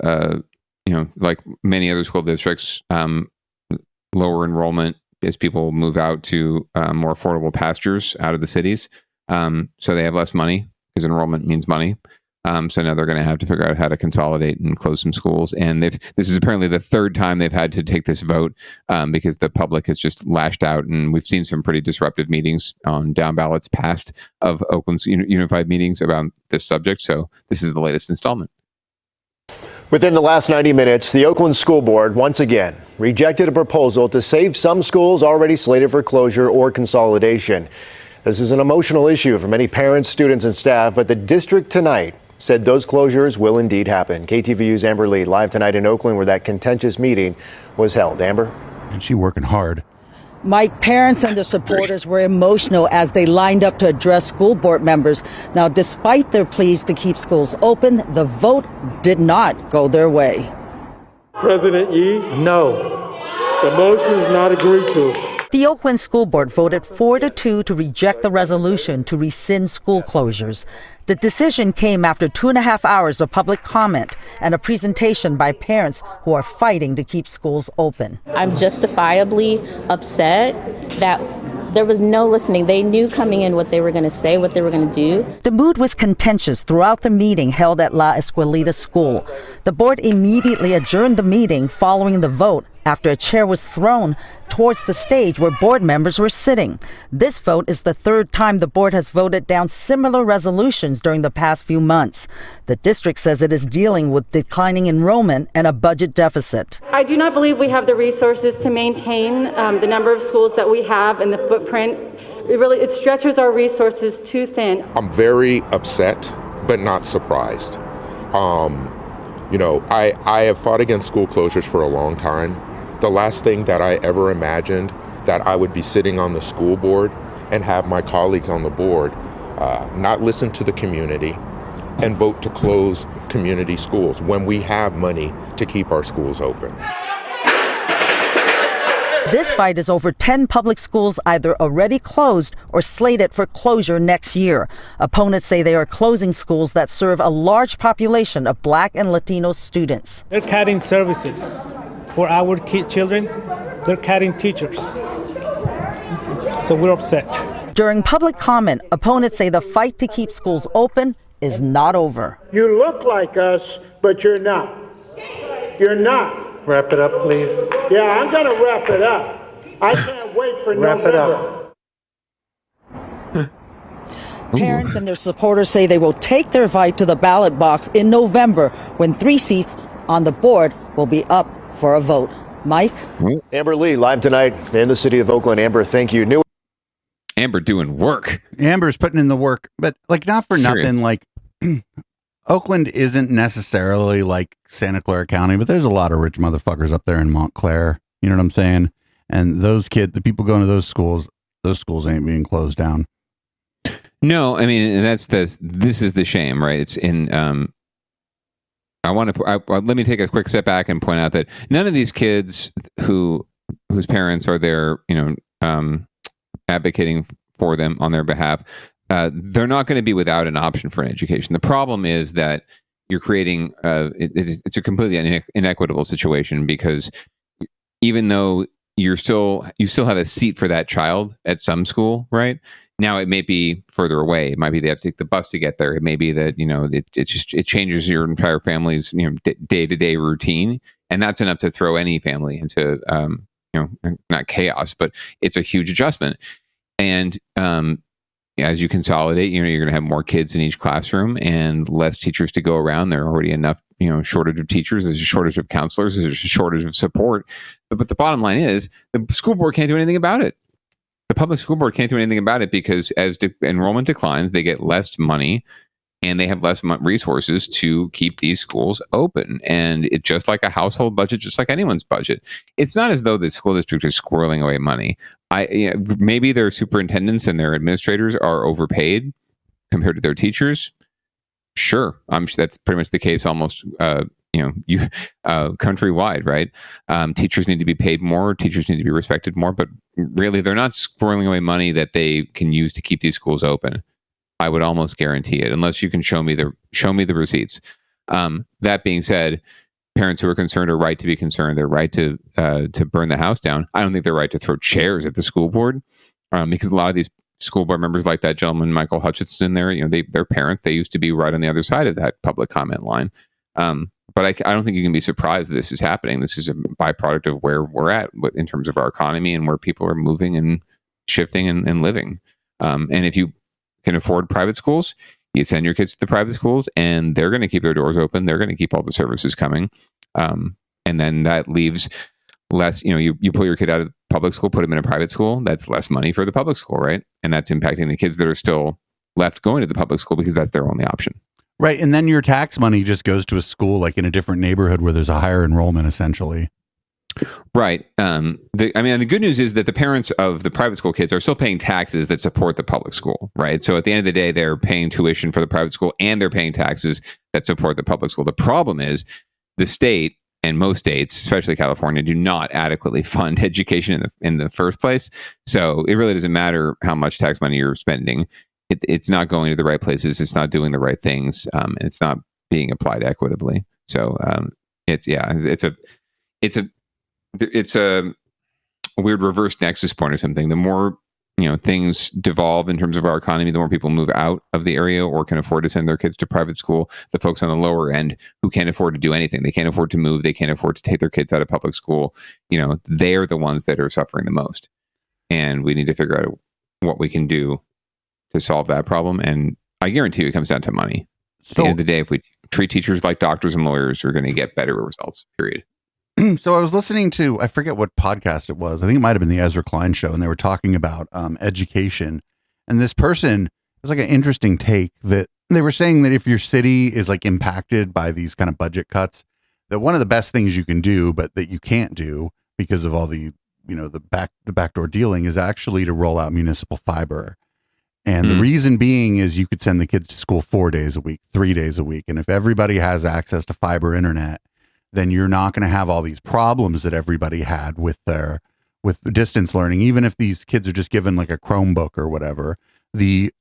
like many other school districts, lower enrollment as people move out to more affordable pastures out of the cities. So they have less money, because enrollment means money. So now they're going to have to figure out how to consolidate and close some schools. And this is apparently the third time they've had to take this vote, because the public has just lashed out. And we've seen some pretty disruptive meetings on Downballots past of Oakland's unified meetings about this subject. So this is the latest installment. Within the last 90 minutes, the Oakland School Board once again rejected a proposal to save some schools already slated for closure or consolidation. This is an emotional issue for many parents, students, and staff, but the district tonight said those closures will indeed happen. KTVU's Amber Lee live tonight in Oakland, where that contentious meeting was held. Amber? And she working hard. Mike, parents and their supporters were emotional as they lined up to address school board members. Now, despite their pleas to keep schools open, the vote did not go their way. President Yee? No. The motion is not agreed to. The Oakland School Board voted 4-2 to reject the resolution to rescind school closures. The decision came after 2.5 hours of public comment and a presentation by parents who are fighting to keep schools open. I'm justifiably upset that there was no listening. They knew coming in what they were going to say, what they were going to do. The mood was contentious throughout the meeting held at La Escuelita School. The board immediately adjourned the meeting following the vote after a chair was thrown towards the stage where board members were sitting. This vote is the third time the board has voted down similar resolutions during the past few months. The district says it is dealing with declining enrollment and a budget deficit. I do not believe we have the resources to maintain the number of schools that we have and the footprint. It stretches our resources too thin. I'm very upset, but not surprised. I have fought against school closures for a long time. The last thing that I ever imagined that I would be sitting on the school board and have my colleagues on the board not listen to the community and vote to close community schools when we have money to keep our schools open. This fight is over 10 public schools either already closed or slated for closure next year. Opponents say they are closing schools that serve a large population of Black and Latino students. They're cutting services for our children. They're cutting teachers. So we're upset. During public comment, opponents say the fight to keep schools open is not over. You look like us, but you're not. You're not. Wrap it up, please. Yeah, I'm going to wrap it up. I can't wait for November. Parents and their supporters say they will take their fight to the ballot box in November when 3 seats on the board will be up for a vote. Mike? Amber Lee, live tonight in the city of Oakland. Amber, thank you. Amber doing work. Amber's putting in the work, but not for nothing. Oakland isn't necessarily like Santa Clara County, but there's a lot of rich motherfuckers up there in Montclair. You know what I'm saying? And those kids, the people going to those schools ain't being closed down. No, I mean, this is the shame, right? It's in, let me take a quick step back and point out that none of these kids whose parents are there, advocating for them on their behalf, they're not going to be without an option for an education. The problem is that you're creating it's a completely inequitable situation, because even though you still have a seat for that child at some school, right? Now it may be further away. It might be they have to take the bus to get there. It may be that, it changes your entire family's, day-to-day routine. And that's enough to throw any family into, not chaos, but it's a huge adjustment. And as you consolidate, you're going to have more kids in each classroom and less teachers to go around. There are already enough, shortage of teachers. There's a shortage of counselors. There's a shortage of support. But the bottom line is the school board can't do anything about it. The public school board can't do anything about it, because as enrollment declines, they get less money and they have less resources to keep these schools open. And it's just like a household budget, just like anyone's budget. It's not as though the school district is squirreling away money. Maybe their superintendents and their administrators are overpaid compared to their teachers. Sure, I'm sure that's pretty much the case almost countrywide, right? Teachers need to be paid more. Teachers need to be respected more. But really, they're not squirreling away money that they can use to keep these schools open. I would almost guarantee it, unless you can show me the receipts. That being said, parents who are concerned are right to be concerned. They're right to burn the house down. I don't think they're right to throw chairs at the school board, because a lot of these school board members, like that gentleman Michael Hutchinson, they're parents. They used to be right on the other side of that public comment line. But I don't think you can be surprised that this is happening. This is a byproduct of where we're at in terms of our economy and where people are moving and shifting and living. And if you can afford private schools, you send your kids to the private schools, and they're going to keep their doors open. They're going to keep all the services coming. And then that leaves less, you pull your kid out of public school, put them in a private school. That's less money for the public school, right? And that's impacting the kids that are still left going to the public school, because that's their only option. Right. And then your tax money just goes to a school like in a different neighborhood where there's a higher enrollment, essentially. Right. The good news is that the parents of the private school kids are still paying taxes that support the public school, right? So at the end of the day, they're paying tuition for the private school and they're paying taxes that support the public school. The problem is the state and most states, especially California, do not adequately fund education in the first place. So it really doesn't matter how much tax money you're spending. It's not going to the right places. It's not doing the right things. And it's not being applied equitably. So it's a weird reverse nexus point or something. The more things devolve in terms of our economy, the more people move out of the area or can afford to send their kids to private school. The folks on the lower end who can't afford to do anything, they can't afford to move, they can't afford to take their kids out of public school. They are the ones that are suffering the most. And we need to figure out what we can do to solve that problem. And I guarantee you it comes down to money. At the end of the day, if we treat teachers like doctors and lawyers, we're going to get better results, period. So I was listening to, I forget what podcast it was. I think it might have been the Ezra Klein show, and they were talking about education. And this person, it was like an interesting take that they were saying that if your city is like impacted by these kind of budget cuts, that one of the best things you can do, but that you can't do because of all the, the backdoor dealing, is actually to roll out municipal fiber. And the reason being is you could send the kids to school 4 days a week, 3 days a week. And if everybody has access to fiber internet, then you're not going to have all these problems that everybody had with distance learning. Even if these kids are just given like a Chromebook or whatever, the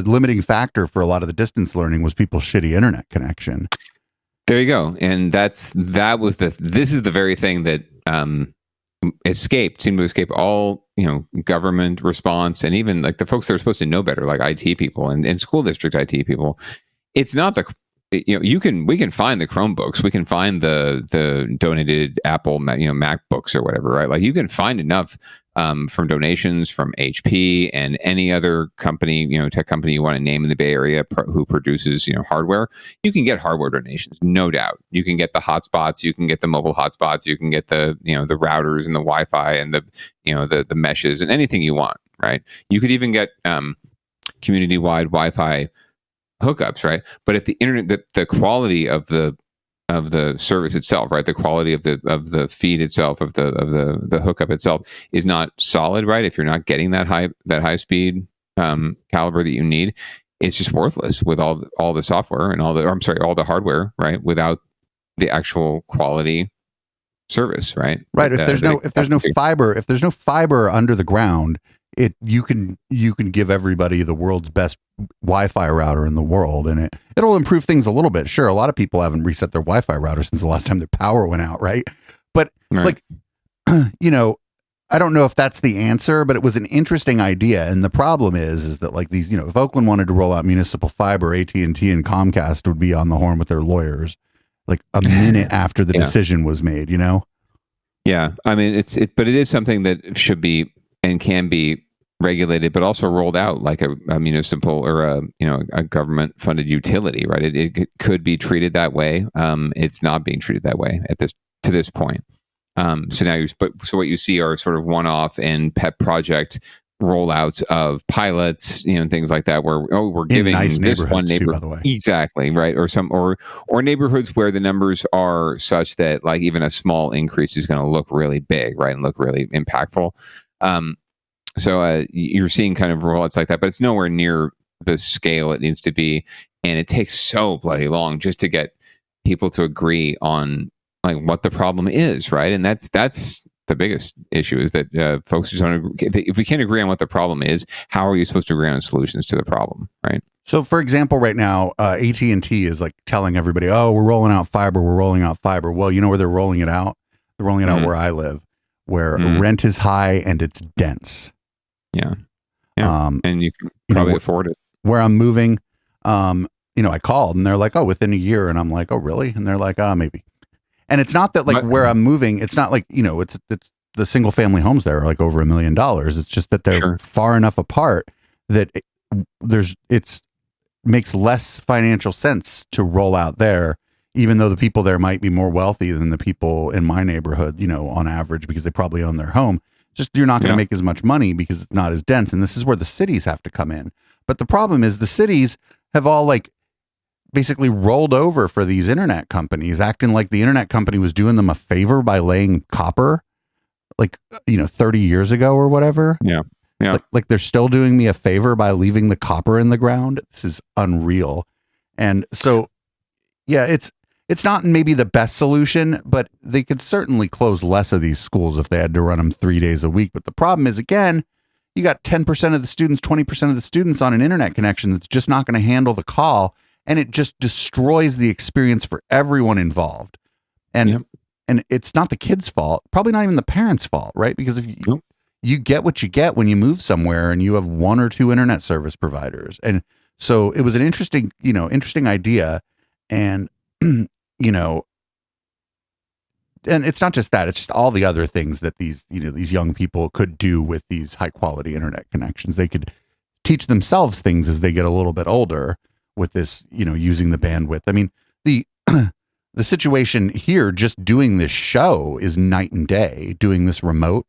limiting factor for a lot of the distance learning was people's shitty internet connection. There you go. And this is the very thing that seemed to escape all government response, and even like the folks that are supposed to know better, like IT people and school district IT people. It's not we can find the Chromebooks, we can find the donated Apple MacBooks or whatever, right? Like you can find enough from donations from HP and any other company, tech company you want to name in the Bay Area who produces hardware. You can get hardware donations, no doubt. You can get the hotspots, you can get the mobile hotspots, you can get the the routers and the Wi-Fi and the meshes and anything you want, right? You could even get community-wide Wi-Fi hookups, right? But if the internet, the quality of the service itself, right, the quality of the feed itself, of the hookup itself is not solid, right? If you're not getting that high speed caliber that you need, it's just worthless with all the software and all the hardware, right? Without the actual quality service, right? Right. If there's no fiber under the ground, you can give everybody the world's best Wi-Fi router in the world, and it'll improve things a little bit. Sure, a lot of people haven't reset their Wi-Fi router since the last time their power went out, right? But like, you know, I don't know if that's the answer, but it was an interesting idea. And the problem is that like these, you know, if Oakland wanted to roll out municipal fiber, AT&T and Comcast would be on the horn with their lawyers like a minute after the decision was made, you know? Yeah. I mean, but it is something that should be and can be regulated, but also rolled out like a municipal or a government funded utility, right? It could be treated that way. It's not being treated that way to this point. So what you see are sort of one-off and pet project rollouts of pilots, you know, things like that, where we're giving nice this one too, neighborhood, by the way. exactly, right, or neighborhoods where the numbers are such that like even a small increase is going to look really big, right, and look really impactful. So you're seeing kind of rollouts like that, but it's nowhere near the scale it needs to be, and it takes so bloody long just to get people to agree on like what the problem is, right? And that's the biggest issue is that folks just don't agree. If we can't agree on what the problem is, how are you supposed to agree on solutions to the problem, right? So, for example, right now, AT&T is like telling everybody, "Oh, we're rolling out fiber. We're rolling out fiber." Well, you know where they're rolling it out? They're rolling it out where I live, where rent is high and it's dense. Yeah. And you can probably afford it. Where I'm moving, you know, I called and they're like, "Oh, within a year," and I'm like, "Oh, really?" And they're like, "Oh, maybe." And it's not that like where I'm moving, it's not like, you know, it's the single family homes there are like over $1 million. It's just that they're far enough apart that it makes less financial sense to roll out there, even though the people there might be more wealthy than the people in my neighborhood, you know, on average, because they probably own their home. Just you're not going to make as much money because it's not as dense. And this is where the cities have to come in. But the problem is the cities have all like basically rolled over for these internet companies, acting like the internet company was doing them a favor by laying copper like, you know, 30 years ago or whatever. Yeah. Like they're still doing me a favor by leaving the copper in the ground. This is unreal. And so, yeah, it's not maybe the best solution, but they could certainly close less of these schools if they had to run them 3 days a week. But the problem is, again, you got 10% of the students, 20% of the students on an internet connection that's just not going to handle the call. And it just destroys the experience for everyone involved. And it's not the kid's fault, probably not even the parents' fault, right? Because if you get what you get when you move somewhere and you have one or two internet service providers. And so it was an interesting idea. And, you know, and it's not just that, it's just all the other things that these young people could do with these high quality internet connections. They could teach themselves things as they get a little bit older with this, you know, using the bandwidth. I mean, the situation here, just doing this show is night and day. Doing this remote,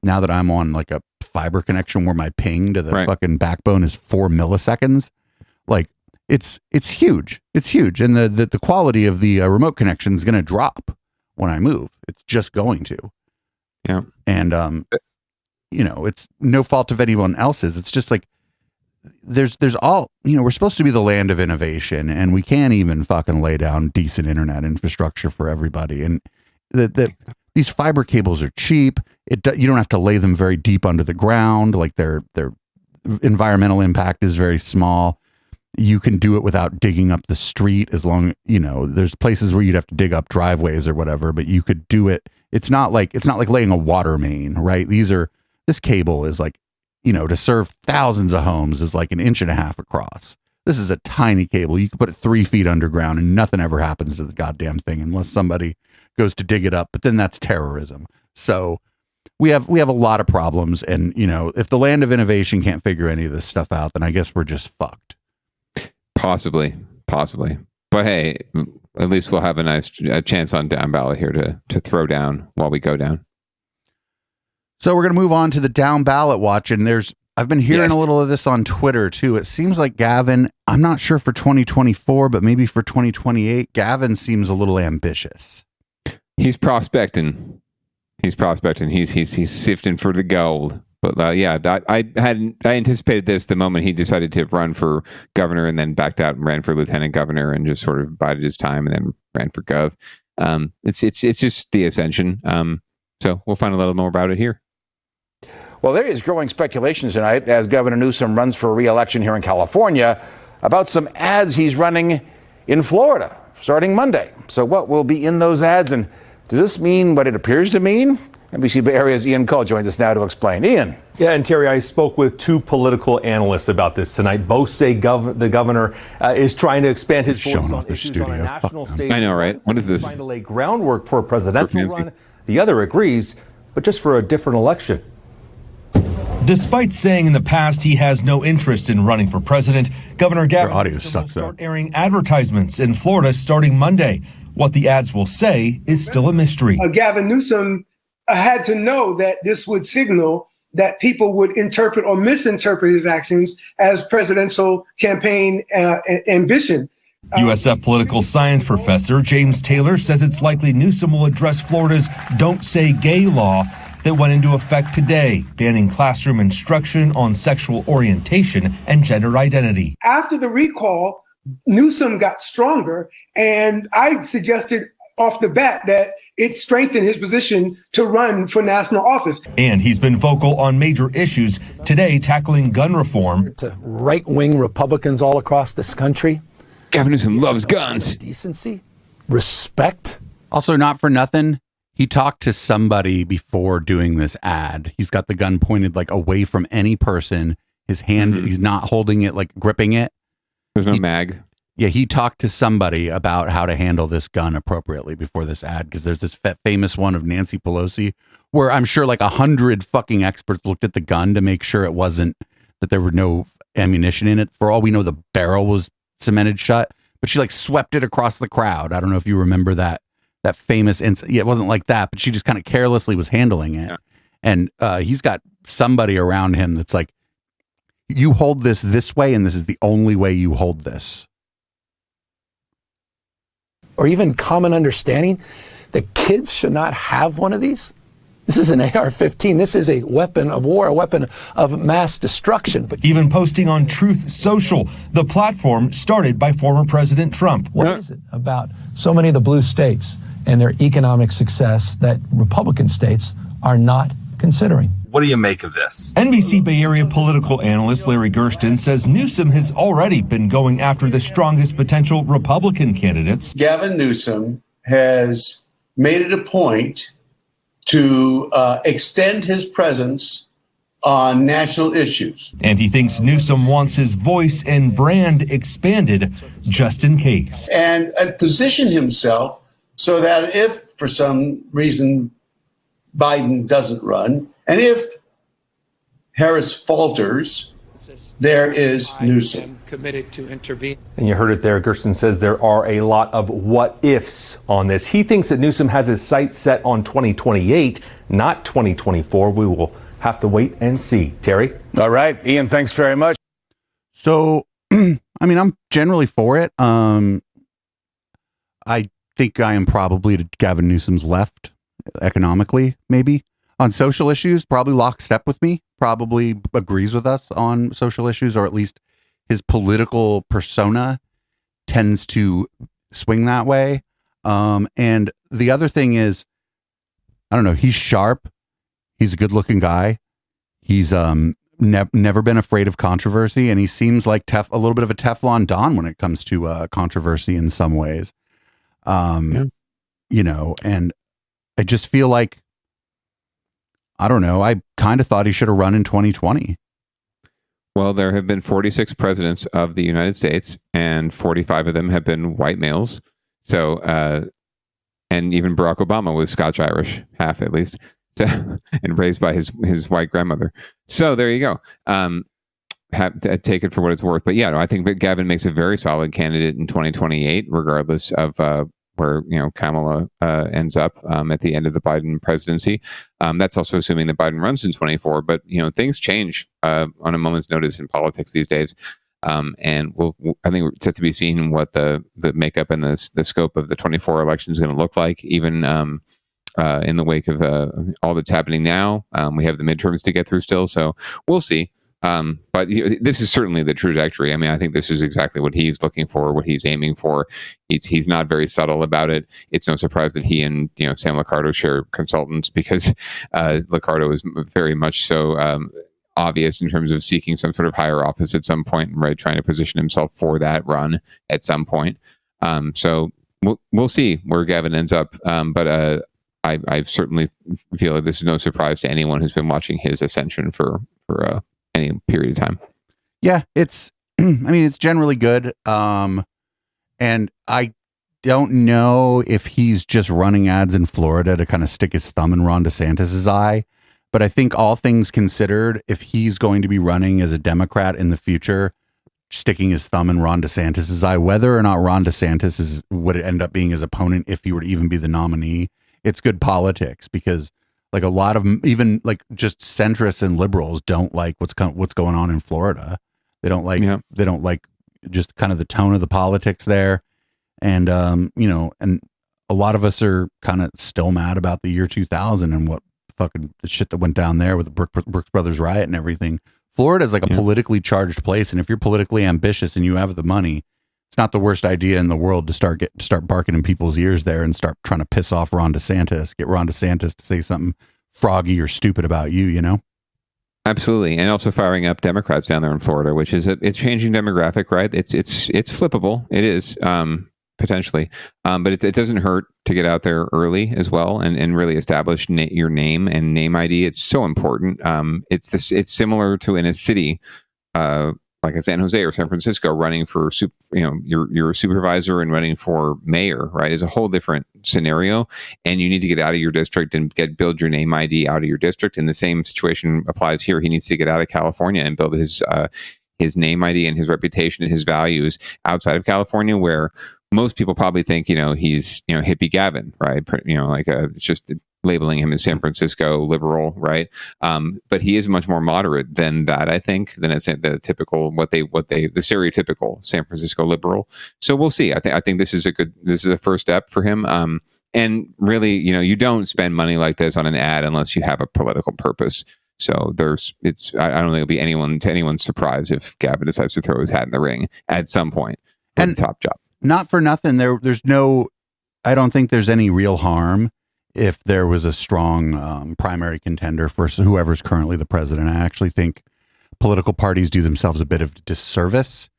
now that I'm on like a fiber connection where my ping to the fucking backbone is 4 milliseconds, like it's huge. It's huge. And the quality of the remote connection is going to drop when I move. It's just going to. Yeah. And, you know, it's no fault of anyone else's. It's just like, there's all, you know, we're supposed to be the land of innovation, and we can't even fucking lay down decent internet infrastructure for everybody. And these fiber cables are cheap. You don't have to lay them very deep under the ground. Like their environmental impact is very small. You can do it without digging up the street, as long, you know, there's places where you'd have to dig up driveways or whatever, but you could do it. It's not like laying a water main, right? This cable is like, you know, to serve thousands of homes is like 1.5 inches across. This is a tiny cable. You can put it 3 feet underground and nothing ever happens to the goddamn thing unless somebody goes to dig it up. But then that's terrorism. So we have a lot of problems. And, you know, if the land of innovation can't figure any of this stuff out, then I guess we're just fucked. Possibly. But hey, at least we'll have a chance on Downballot here to throw down while we go down. So we're going to move on to the Downballot watch, and I've been hearing a little of this on Twitter too. It seems like Gavin, I'm not sure for 2024, but maybe for 2028, Gavin seems a little ambitious. He's prospecting. He's sifting for the gold. But I anticipated this the moment he decided to run for governor and then backed out and ran for lieutenant governor and just sort of bided his time and then ran for gov. It's just the ascension. So we'll find a little more about it here. Well, there is growing speculation tonight as Governor Newsom runs for re-election here in California about some ads he's running in Florida starting Monday. So what will be in those ads, and does this mean what it appears to mean? NBC Bay Area's Ian Cole joins us now to explain. Ian. Yeah, and Terry, I spoke with two political analysts about this tonight. Both say the governor is trying to expand his voice on issues on a national stage. I know, right? What is this? Trying to lay groundwork for a presidential run. The other agrees, but just for a different election. Despite saying in the past he has no interest in running for president, Governor Gavin Newsom will start airing advertisements in Florida starting Monday. What the ads will say is still a mystery. Gavin Newsom had to know that this would signal that people would interpret or misinterpret his actions as presidential campaign ambition. USF political science professor James Taylor says it's likely Newsom will address Florida's Don't Say Gay law that went into effect today, banning classroom instruction on sexual orientation and gender identity. After the recall, Newsom got stronger, and I suggested off the bat that it strengthened his position to run for national office. And he's been vocal on major issues, today tackling gun reform. To right-wing Republicans all across this country. Gavin Newsom loves guns. Decency, respect. Also, not for nothing, he talked to somebody before doing this ad. He's got the gun pointed like away from any person. His hand, he's not holding it, like gripping it. There's no mag. Yeah, he talked to somebody about how to handle this gun appropriately before this ad, because there's this famous one of Nancy Pelosi where I'm sure like 100 fucking experts looked at the gun to make sure it wasn't, that there were no ammunition in it. For all we know, the barrel was cemented shut, but she like swept it across the crowd. I don't know if you remember that famous incident. Yeah, it wasn't like that, but she just kind of carelessly was handling it. Yeah. And he's got somebody around him that's like, you hold this way, and this is the only way you hold this. Or even common understanding that kids should not have one of these. This is an AR-15. This is a weapon of war, a weapon of mass destruction. But even posting on Truth Social, the platform started by former President Trump. What is it about so many of the blue states and their economic success that Republican states are not considering? What do you make of this? NBC Bay Area political analyst Larry Gersten says Newsom has already been going after the strongest potential Republican candidates. Gavin Newsom has made it a point to extend his presence on national issues. And he thinks Newsom wants his voice and brand expanded just in case. And position himself so that if, for some reason, Biden doesn't run, and if Harris falters, there is Newsom. Committed to intervene. And you heard it there. Gersten says there are a lot of what ifs on this. He thinks that Newsom has his sights set on 2028, not 2024. We will have to wait and see. Terry? All right. Ian, thanks very much. So, I mean, I'm generally for it. I think I am probably to Gavin Newsom's left economically, maybe. On social issues, probably lockstep with me, probably agrees with us on social issues, or at least his political persona tends to swing that way. And the other thing is, I don't know, he's sharp. He's a good looking guy. He's never been afraid of controversy, and he seems like a little bit of a Teflon Don when it comes to controversy in some ways. You know, and I just feel like, I don't know, I kind of thought he should have run in 2020. Well, there have been 46 presidents of the United States, and 45 of them have been white males. So, and even Barack Obama was Scotch-Irish, half at least, so, and raised by his white grandmother. So there you go. Take it for what it's worth. But yeah, no, I think that Gavin makes a very solid candidate in 2028, regardless of where Kamala ends up at the end of the Biden presidency. That's also assuming that Biden runs in 24. But things change on a moment's notice in politics these days, and I think it's yet to be seen what the makeup and the scope of the 24 election is going to look like. Even in the wake of all that's happening now, we have the midterms to get through still, so we'll see. But this is certainly the trajectory. I mean, I think this is exactly what he's looking for, what he's aiming for. He's not very subtle about it. It's no surprise that he and Sam Liccardo share consultants, because Liccardo is very much so obvious in terms of seeking some sort of higher office at some point, right? Trying to position himself for that run at some point. So we'll see where Gavin ends up. But I certainly feel like this is no surprise to anyone who's been watching his ascension for any period of time. Yeah, it's it's generally good. And I don't know if he's just running ads in Florida to kind of stick his thumb in Ron DeSantis's eye. But I think all things considered, if he's going to be running as a Democrat in the future, sticking his thumb in Ron DeSantis's eye, whether or not Ron DeSantis would end up being his opponent if he were to even be the nominee, it's good politics, because like a lot of even like just centrists and liberals don't like what's going on in Florida. They don't like just kind of the tone of the politics there. And, and a lot of us are kind of still mad about the year 2000 and what fucking shit that went down there with the Brooks Brothers riot and everything. Florida is like a politically charged place. And if you're politically ambitious and you have the money, it's not the worst idea in the world to start barking in people's ears there and start trying to piss off Ron DeSantis, get Ron DeSantis to say something froggy or stupid about you, Absolutely. And also firing up Democrats down there in Florida, which is it's changing demographic, right? It's flippable. It is potentially, but it doesn't hurt to get out there early as well and really establish your name and name ID. It's so important. It's similar to in a city like a San Jose or San Francisco, running for you're a supervisor and running for mayor, right? Is a whole different scenario, and you need to get out of your district and build your name ID out of your district. And the same situation applies here. He needs to get out of California and build his name ID and his reputation and his values outside of California, where most people probably think he's hippie Gavin, right? It's just labeling him as San Francisco liberal, right? But he is much more moderate than that, I think, than the typical the stereotypical San Francisco liberal. So we'll see. I think this is a first step for him. And really, you don't spend money like this on an ad unless you have a political purpose. So I don't think it'll be anyone's surprise if Gavin decides to throw his hat in the ring at some point for the top job. Not for nothing. I don't think there's any real harm if there was a strong primary contender for whoever's currently the president. I actually think political parties do themselves a bit of disservice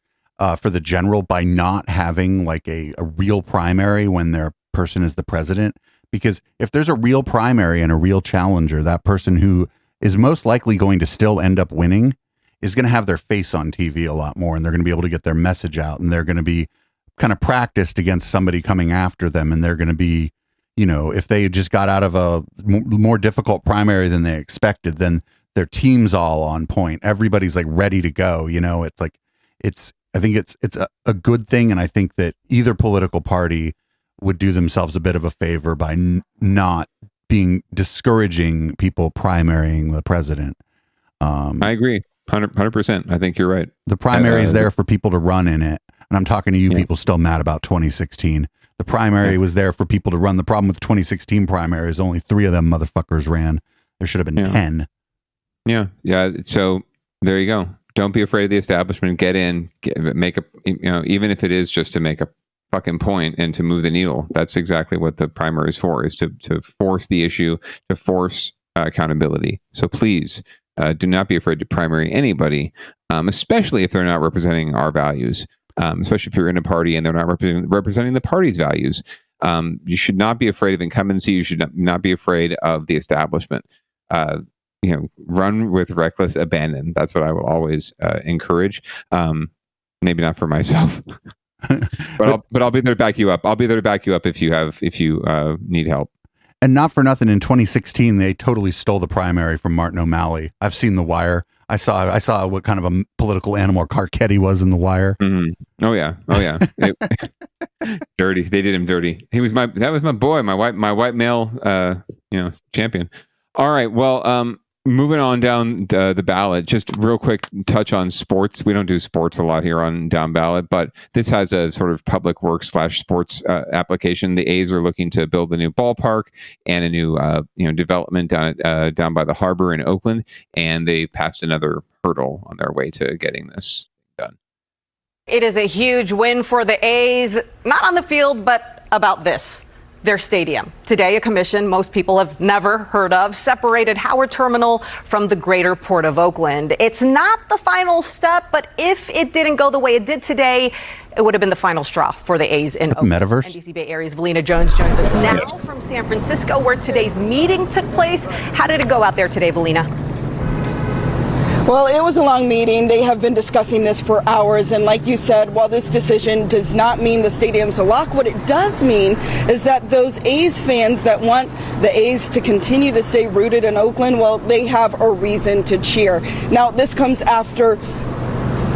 for the general by not having like a real primary when their person is the president. Because if there's a real primary and a real challenger, that person who is most likely going to still end up winning is going to have their face on TV a lot more, and they're going to be able to get their message out, and they're going to be kind of practiced against somebody coming after them, and they're going to be, if they just got out of a more difficult primary than they expected, then their team's all on point. Everybody's like ready to go. I think it's a good thing. And I think that either political party would do themselves a bit of a favor by not being discouraging people primarying the president. I agree. 100%. I think you're right. The primary is there for people to run in it. And I'm talking to you people still mad about 2016. The primary was there for people to run. The problem with the 2016 primary is only 3 of them motherfuckers ran. There should have been 10. Yeah. So there you go. Don't be afraid of the establishment. Get in, make even if it is just to make a fucking point and to move the needle. That's exactly what the primary is for, is to force the issue, to force accountability. So please do not be afraid to primary anybody, especially if they're not representing our values. Especially if you're in a party and they're not representing the party's values. You should not be afraid of incumbency. You should not be afraid of the establishment. Run with reckless abandon. That's what I will always encourage. Maybe not for myself, but I'll be there to back you up. I'll be there to back you up if you need help. And not for nothing, in 2016, they totally stole the primary from Martin O'Malley. I've seen The Wire. I saw what kind of a political animal Carcetti was in The Wire. Mm-hmm. Oh yeah. Dirty. They did him dirty. That was my boy, my white male, champion. All right. Well, moving on down the ballot, just real quick touch on sports. We don't do sports a lot here on Down Ballot, but this has a sort of public works / sports application. The A's are looking to build a new ballpark and a new development down by the harbor in Oakland, and they passed another hurdle on their way to getting this done. It is a huge win for the A's, not on the field, but about this. Their stadium. Today, a commission most people have never heard of separated Howard Terminal from the greater Port of Oakland. It's not the final step, but if it didn't go the way it did today, it would have been the final straw for the A's in Oakland. Metaverse? NBC Bay Area's Valina Jones joins us now from San Francisco, where today's meeting took place. How did it go out there today, Valina? Well, it was a long meeting. They have been discussing this for hours. And like you said, while this decision does not mean the stadium's a lock, what it does mean is that those A's fans that want the A's to continue to stay rooted in Oakland, well, they have a reason to cheer. Now, this comes after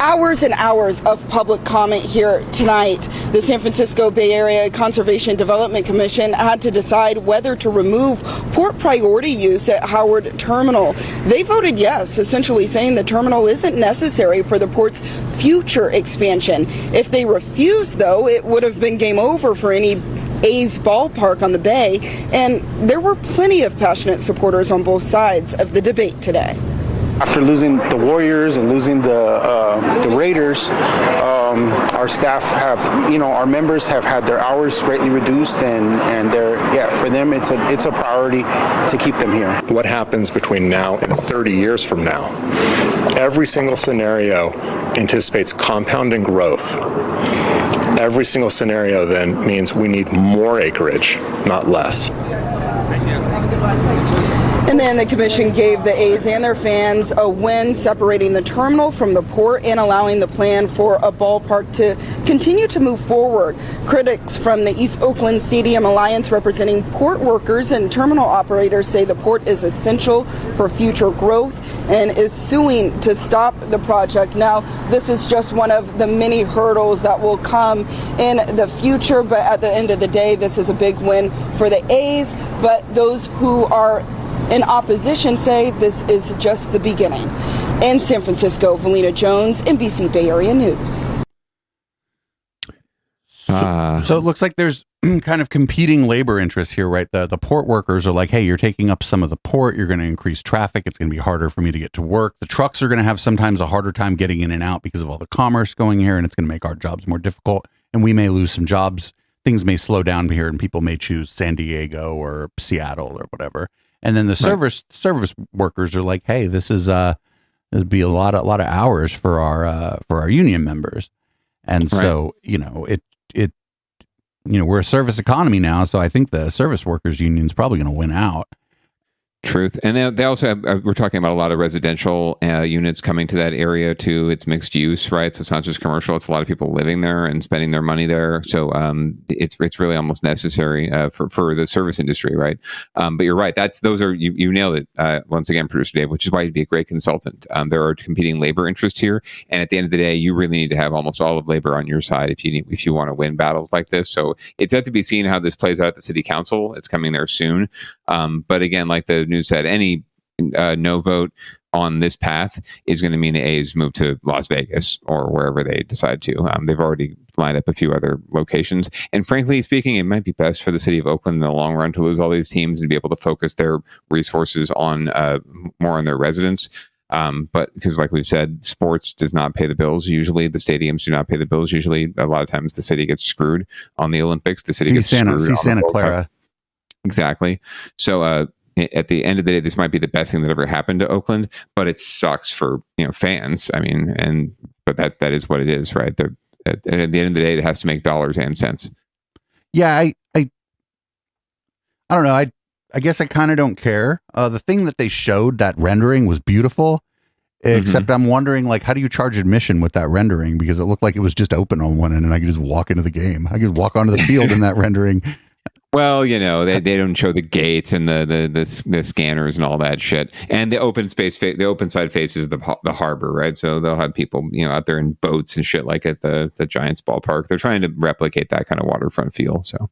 hours and hours of public comment here tonight. The San Francisco Bay Area Conservation Development Commission had to decide whether to remove port priority use at Howard Terminal. They voted yes, essentially saying the terminal isn't necessary for the port's future expansion. If they refused, though, it would have been game over for any A's ballpark on the Bay, and there were plenty of passionate supporters on both sides of the debate today. After losing the Warriors and losing the Raiders, our staff have, our members have had their hours greatly reduced, and for them it's a priority to keep them here. What happens between now and 30 years from now? Every single scenario anticipates compounding growth. Every single scenario then means we need more acreage, not less. And then the commission gave the A's and their fans a win, separating the terminal from the port and allowing the plan for a ballpark to continue to move forward. Critics from the East Oakland Stadium Alliance, representing port workers and terminal operators, say the port is essential for future growth and is suing to stop the project. Now, this is just one of the many hurdles that will come in the future, but at the end of the day, this is a big win for the A's, but those who are in opposition say this is just the beginning. In San Francisco, Valina Jones, NBC Bay Area News. So it looks like there's kind of competing labor interests here, right? The port workers are like, hey, you're taking up some of the port. You're going to increase traffic. It's going to be harder for me to get to work. The trucks are going to have sometimes a harder time getting in and out because of all the commerce going here, and it's going to make our jobs more difficult. And we may lose some jobs. Things may slow down here, and people may choose San Diego or Seattle or whatever. And then the service workers are like, hey, this is there'd be a lot of hours for our union members. And so, we're a service economy now, so I think the service workers union is probably going to win out. Truth. And they also have, we're talking about a lot of residential units coming to that area too. It's mixed use, right? So it's not just commercial. It's a lot of people living there and spending their money there. So it's really almost necessary for the service industry, right? But you're right. Those are, you nailed it once again, Producer Dave, which is why you'd be a great consultant. There are competing labor interests here. And at the end of the day, you really need to have almost all of labor on your side if you want to win battles like this. So it's yet to be seen how this plays out at the city council. It's coming there soon. But again, like the news said, any no vote on this path is going to mean the A's move to Las Vegas or wherever they decide to. They've already lined up a few other locations. And frankly speaking, it might be best for the city of Oakland in the long run to lose all these teams and be able to focus their resources on more on their residents. But because like we've said, sports does not pay the bills. Usually the stadiums do not pay the bills. Usually a lot of times the city gets screwed on the Olympics. The city gets screwed on Santa Clara. Exactly. So at the end of the day, this might be the best thing that ever happened to Oakland, but it sucks for fans. I mean, but that is what it is, right? At the end of the day, it has to make dollars and cents. Yeah, I don't know. I guess I kind of don't care. The thing that they showed, that rendering, was beautiful. Except I'm wondering, like, how do you charge admission with that rendering? Because it looked like it was just open on one end, and I could just walk into the game. I could walk onto the field in that rendering. Well, they don't show the gates and the scanners and all that shit. And the open space, the open side faces the harbor, right? So they'll have people, out there in boats and shit like at the Giants ballpark. They're trying to replicate that kind of waterfront feel. So,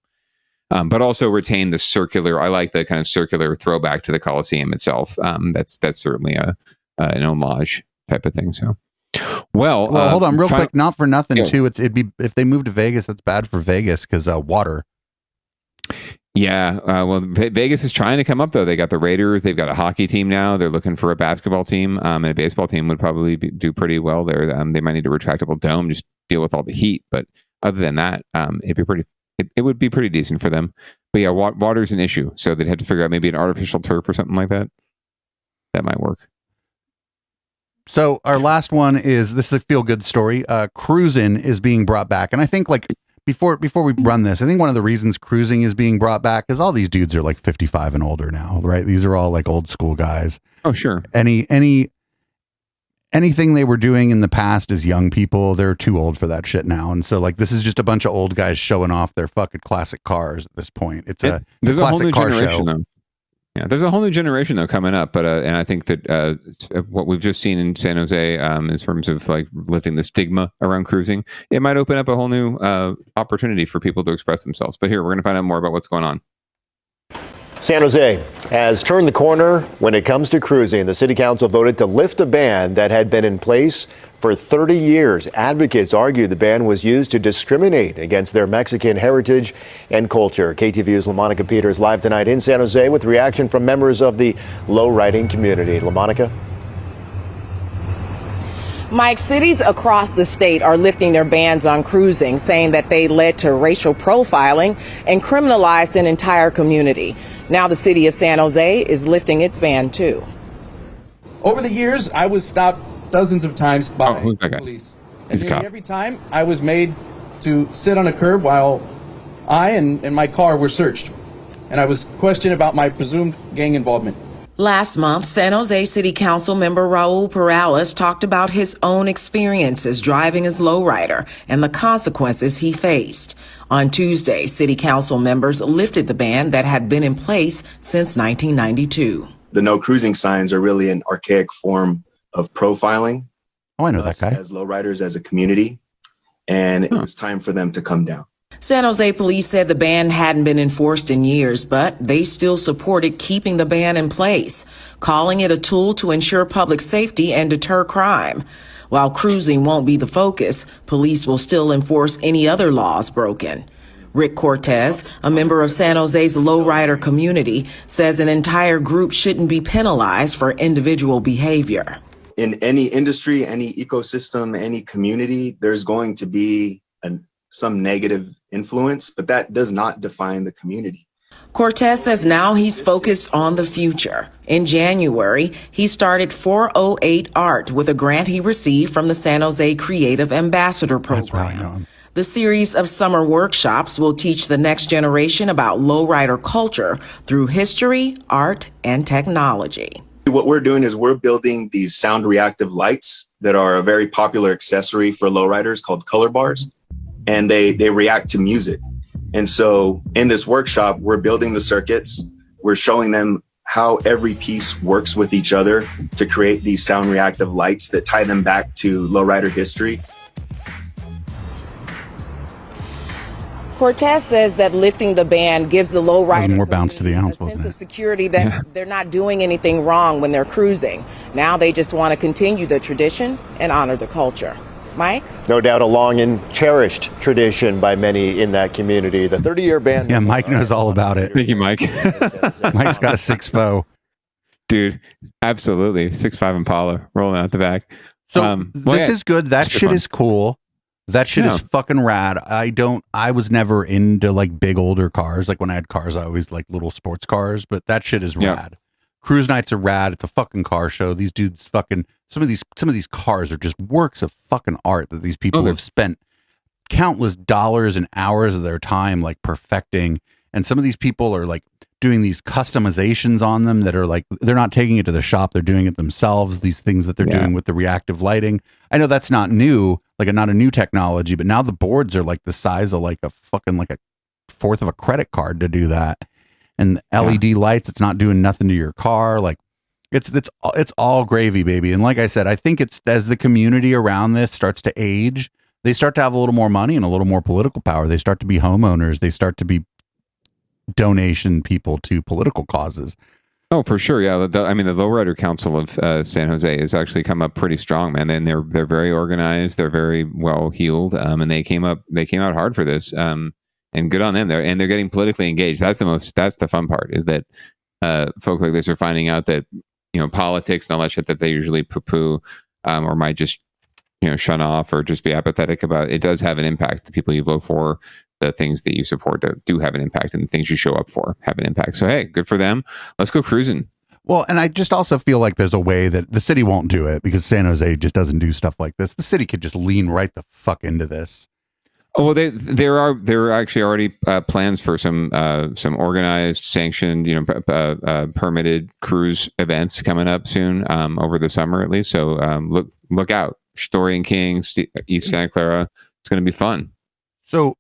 but also retain the circular. I like the kind of circular throwback to the Coliseum itself. That's certainly an homage type of thing. So, well, hold on, real quick. Not for nothing, too. It'd be if they move to Vegas, that's bad for Vegas because water. Yeah, well, Vegas is trying to come up though. They got the Raiders. They've got a hockey team now. They're looking for a basketball team, and a baseball team would probably do pretty well there. They might need a retractable dome, just deal with all the heat. But other than that, it would be pretty decent for them. But yeah, water's an issue, so they'd have to figure out maybe an artificial turf or something like that. That might work. So our last one is, this is a feel good story. Cruising is being brought back, and I think like. Before we run this, I think one of the reasons cruising is being brought back is all these dudes are like 55 and older now, right? These are all like old school guys. Oh, sure. Anything they were doing in the past as young people, they're too old for that shit now. And so like this is just a bunch of old guys showing off their fucking classic cars at this point. It's a classic car show. Though. Yeah, there's a whole new generation though coming up, but and I think that what we've just seen in San Jose, in terms of like lifting the stigma around cruising, it might open up a whole new opportunity for people to express themselves. But here, we're going to find out more about what's going on. San Jose has turned the corner when it comes to cruising. The city council voted to lift a ban that had been in place for 30 years. Advocates argue the ban was used to discriminate against their Mexican heritage and culture. KTVU's LaMonica Peters live tonight in San Jose with reaction from members of the low-riding community. LaMonica? Mike, cities across the state are lifting their bans on cruising, saying that they led to racial profiling and criminalized an entire community. Now the city of San Jose is lifting its ban, too. Over the years, I was stopped dozens of times by who's that guy? police. He's And a cop. every time I was made to sit on a curb while I and my car were searched. And I was questioned about my presumed gang involvement. Last month, San Jose City Council member Raul Perales talked about his own experiences driving as lowrider and the consequences he faced. On Tuesday, City Council members lifted the ban that had been in place since 1992. The no cruising signs are really an archaic form of profiling. Oh, I know that guy. As lowriders as a community, and it was time for them to come down. San Jose police said the ban hadn't been enforced in years, but they still supported keeping the ban in place, calling it a tool to ensure public safety and deter crime. While cruising won't be the focus, police will still enforce any other laws broken. Rick Cortez, a member of San Jose's lowrider community, says an entire group shouldn't be penalized for individual behavior. In any industry, any ecosystem, any community, there's going to be some negative influence, but that does not define the community. Cortez says now he's focused on the future. In January, he started 408 Art with a grant he received from the San Jose Creative Ambassador Program. The series of summer workshops will teach the next generation about lowrider culture through history, art, and technology. What we're doing is we're building these sound reactive lights that are a very popular accessory for lowriders called color bars, and they react to music. And so in this workshop, we're building the circuits. We're showing them how every piece works with each other to create these sound reactive lights that tie them back to lowrider history. Cortez says that lifting the ban gives the lowrider more bounce to the ounce, a sense of security that they're not doing anything wrong when they're cruising. Now they just want to continue the tradition and honor the culture. Mike? No doubt a long and cherished tradition by many in that community. The 30-year ban. Yeah, Mike knows all about it. Thank you, Mike. Mike's got a 6'4". Dude, absolutely. 6'5" Impala rolling out the back. So this is good. That shit is cool. That shit is fucking rad. I was never into like big older cars. Like when I had cars, I always liked little sports cars, but that shit is rad. Cruise nights are rad. It's a fucking car show. These dudes fucking, some of these cars are just works of fucking art that these people have spent countless dollars and hours of their time like perfecting. And some of these people are like doing these customizations on them that are like, they're not taking it to the shop. They're doing it themselves. These things that they're doing with the reactive lighting. I know that's not new, like not a new technology, but now the boards are like the size of like a fucking, like a fourth of a credit card to do that. And LED lights, it's not doing nothing to your car. Like it's all gravy, baby. And like I said, I think it's as the community around this starts to age, they start to have a little more money and a little more political power. They start to be homeowners. They start to be donation people to political causes. Oh, for sure. Yeah. The Lowrider Council of San Jose has actually come up pretty strong, man. And they're very organized. They're very well heeled. And they came out hard for this. and good on them. They're getting politically engaged. That's the fun part, is that folks like this are finding out that, politics and all that shit that they usually poo-poo, or might just, shun off or just be apathetic about. It does have an impact. The people you vote for, the things that you support do have an impact, and the things you show up for have an impact. So, hey, good for them. Let's go cruising. Well, and I just also feel like there's a way that the city won't do it, because San Jose just doesn't do stuff like this. The city could just lean right the fuck into this. Oh, well, there are actually already plans for some organized, sanctioned, permitted cruise events coming up soon, over the summer at least. So look out. Story and King, East Santa Clara. It's going to be fun. So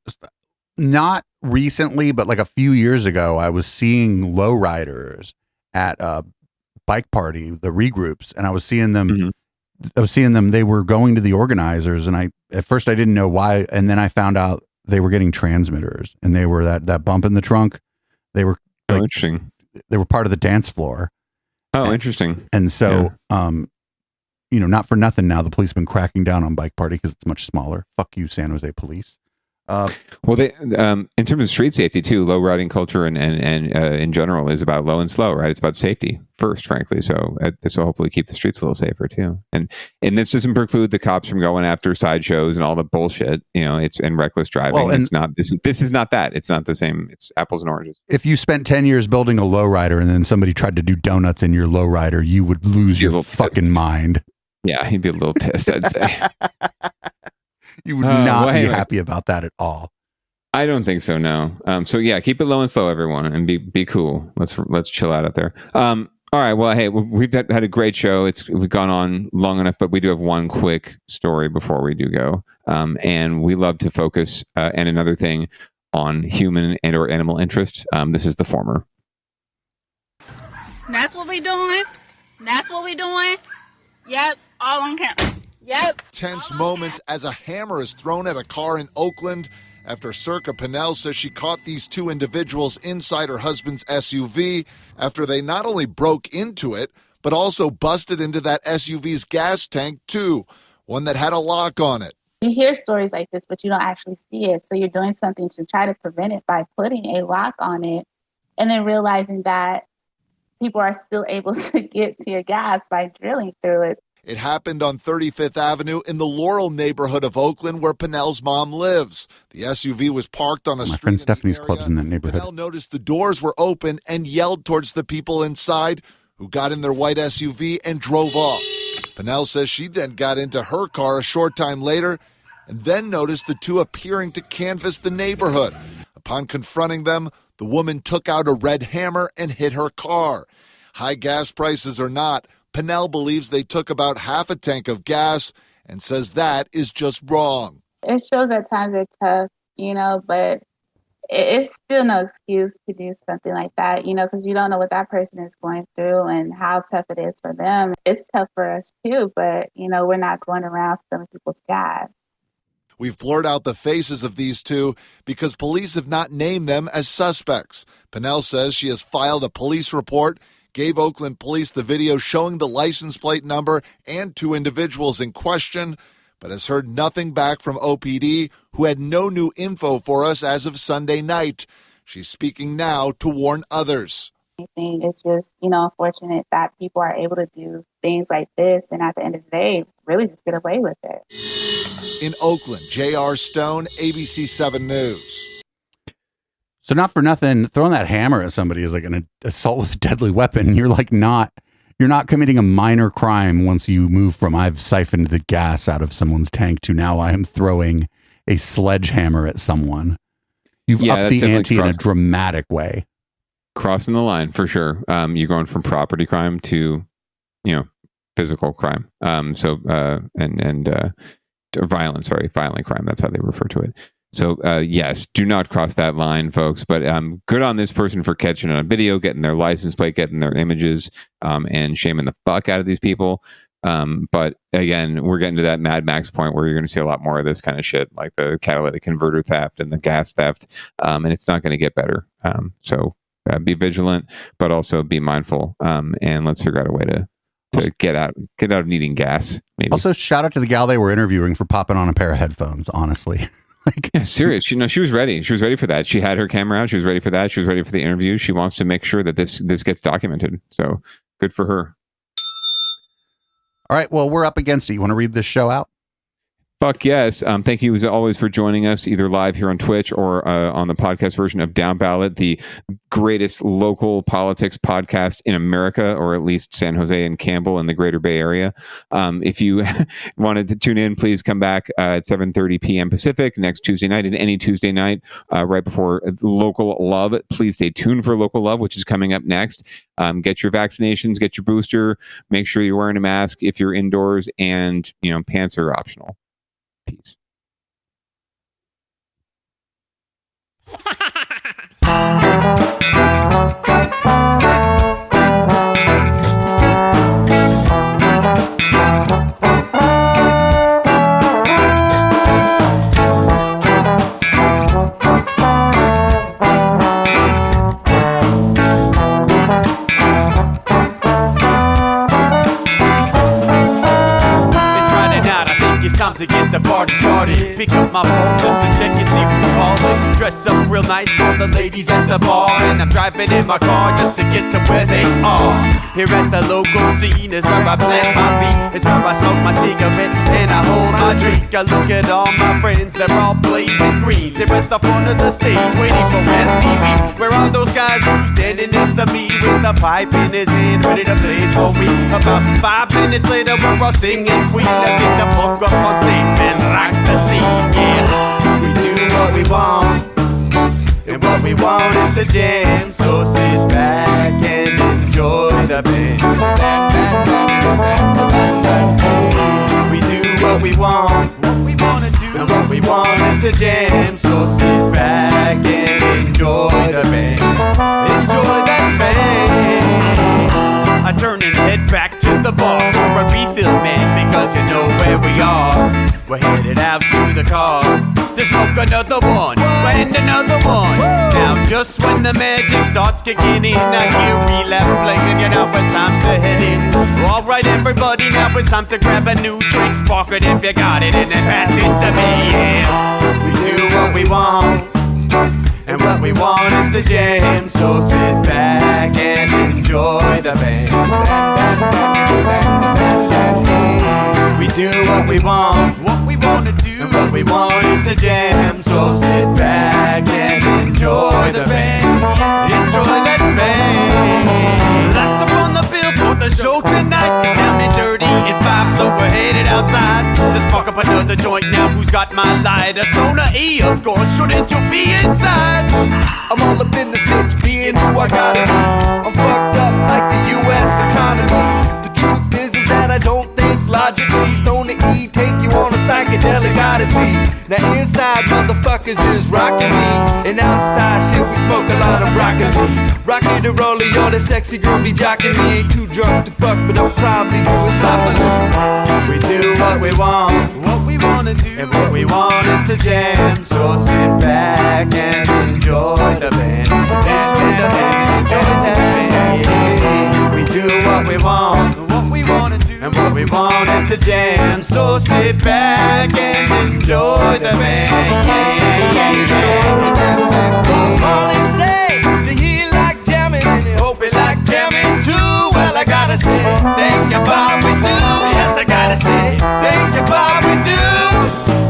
not recently, but like a few years ago, I was seeing lowriders at a bike party, the regroups, and I was seeing them. Mm-hmm. They were going to the organizers, and at first I didn't know why, and then I found out they were getting transmitters, and they were that bump in the trunk. They were interesting. They were part of the dance floor. Oh, interesting. And so, not for nothing now, the police have been cracking down on bike party because it's much smaller. Fuck you, San Jose police. Well, they in terms of street safety too, low riding culture and in general is about low and slow, right? It's about safety first, frankly. So this will hopefully keep the streets a little safer too. And this doesn't preclude the cops from going after sideshows and all the bullshit. It's and reckless driving. Well, and it's not this is not that. It's not the same. It's apples and oranges. If you spent 10 years building a lowrider and then somebody tried to do donuts in your lowrider, you would lose your fucking mind. Yeah, he'd be a little pissed, I'd say. You would not be happy about that at all. I don't think so. No. So yeah, keep it low and slow, everyone, and be cool. Let's chill out there. All right. Well, hey, we've had a great show. We've gone on long enough, but we do have one quick story before we do go. And we love to focus and another thing on human and or animal interest. This is the former. That's what we doing. Yep. All on camera. Yep. Tense moments as a hammer is thrown at a car in Oakland after Circa Pinnell says she caught these two individuals inside her husband's SUV after they not only broke into it, but also busted into that SUV's gas tank too, one that had a lock on it. You hear stories like this, but you don't actually see it. So you're doing something to try to prevent it by putting a lock on it and then realizing that people are still able to get to your gas by drilling through it. It happened on 35th Avenue in the Laurel neighborhood of Oakland, where Pinnell's mom lives. The SUV was parked on a street. My friend Stephanie's club's in that neighborhood. Pinnell noticed the doors were open and yelled towards the people inside, who got in their white SUV and drove off. Pinnell says she then got into her car a short time later and then noticed the two appearing to canvass the neighborhood. Upon confronting them, the woman took out a red hammer and hit her car. High gas prices or not, Pinnell believes they took about half a tank of gas and says that is just wrong. It shows at times are tough, but it's still no excuse to do something like that, because you don't know what that person is going through and how tough it is for them. It's tough for us too, but, we're not going around stealing people's gas. We've blurred out the faces of these two because police have not named them as suspects. Pinnell says she has filed a police report, gave Oakland police the video showing the license plate number and two individuals in question, but has heard nothing back from OPD, who had no new info for us as of Sunday night. She's speaking now to warn others. I think it's just, unfortunate that people are able to do things like this, and at the end of the day, really just get away with it. In Oakland, J.R. Stone, ABC 7 News. So not for nothing, throwing that hammer at somebody is like an assault with a deadly weapon. You're not committing a minor crime once you move from I've siphoned the gas out of someone's tank to now I am throwing a sledgehammer at someone. You've upped the ante in a dramatic way. Crossing the line for sure. You're going from property crime to, physical crime. Violent crime. That's how they refer to it. So, yes, do not cross that line, folks. But good on this person for catching it on video, getting their license plate, getting their images, and shaming the fuck out of these people. But again, we're getting to that Mad Max point where you're going to see a lot more of this kind of shit, like the catalytic converter theft and the gas theft, and it's not going to get better. So be vigilant, but also be mindful, and let's figure out a way to get out of needing gas. Maybe. Also, shout out to the gal they were interviewing for popping on a pair of headphones, honestly. Yeah, serious. She was ready. She was ready for that. She had her camera out. She was ready for that. She was ready for the interview. She wants to make sure that this gets documented. So good for her. All right. Well, we're up against it. You want to read this show out? Fuck yes. Thank you as always for joining us either live here on Twitch or on the podcast version of Downballot, the greatest local politics podcast in America, or at least San Jose and Campbell and the greater Bay Area. If you wanted to tune in, please come back at 7:30 p.m. Pacific next Tuesday night and any Tuesday night right before Local Love. Please stay tuned for Local Love, which is coming up next. Get your vaccinations, get your booster, make sure you're wearing a mask if you're indoors, and pants are optional. Peace. Time to get the party started. Pick up my phone just to check and see who's calling. Dress up real nice for the ladies at the bar, and I'm driving in my car just to get to where they are. Here at the local scene is where I plant my feet. It's where I smoke my cigarette and I hold my drink. I look at all my friends, they're all blazing greens. Here at the front of the stage waiting for MTV. Where are those guys who's standing next to me with a pipe in his hand ready to blaze for me? About 5 minutes later we're all singing Queen. I get the fuck up on stage, man, like the scene, yeah. We do what we want, and what we want is to jam. So sit back and enjoy the band. We do what we want, and what we want is to jam. So sit back and enjoy the band. Enjoy that band. I turn and head back to the bar for a refill, man, because you know where we are. We're headed out to the car to smoke another one and another one. Now just when the magic starts kicking in, I hear relapse playing, it's time to head in. Alright everybody, now it's time to grab a new drink. Spark it if you got it and then pass it to me, yeah. We do what we want, and what we want is to jam. So sit back and enjoy the band. We do what we want to do, and what we want is to jam. So sit back and enjoy the band. Enjoy that band. Last up on the bill for the show tonight is Down and Dirty at 5, so we're headed outside to spark up another joint. Now who's got my lighter? Stoner E, of course, shouldn't you be inside? I'm all up in this bitch, being who I gotta be. I'm fucked up like the U.S. economy. The truth is that I don't think logically. Stoner E take you on a psychedelic odyssey. Now inside motherfuckers is rocking me, and outside shit we smoke a lot of broccoli. Rocky the roller, yo, that sexy girl be jocking me. Ain't too drunk to fuck, but I'll probably do it sloppily. We do what we want to do, and what we want is to jam. So sit back and enjoy the band. Enjoy the band, enjoy the band. We do what we want to do, and what we want is to jam. So sit back and enjoy the band. Molly say that he like jamming, and he hope he like jamming too. Well, I gotta say, thank you, Bob, we do. Yes, I gotta say, thank you, Bob, we do.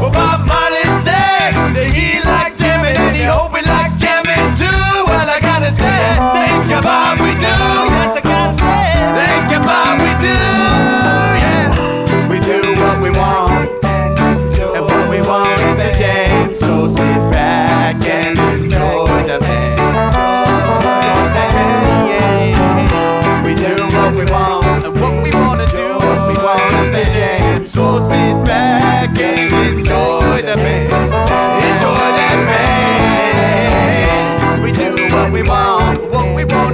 Well, Bob Marley said that he like jamming, and he hope he like jamming too. Well, I gotta say, thank you, Bob, we do. Yes, I gotta say, thank you, Bob, we do. Yeah, we do what we want, and what we want is to jam. So sit back and enjoy the band. We do what we want, and what we want to do, what we want is to jam. So sit back and enjoy the band. Enjoy that band. We do what we want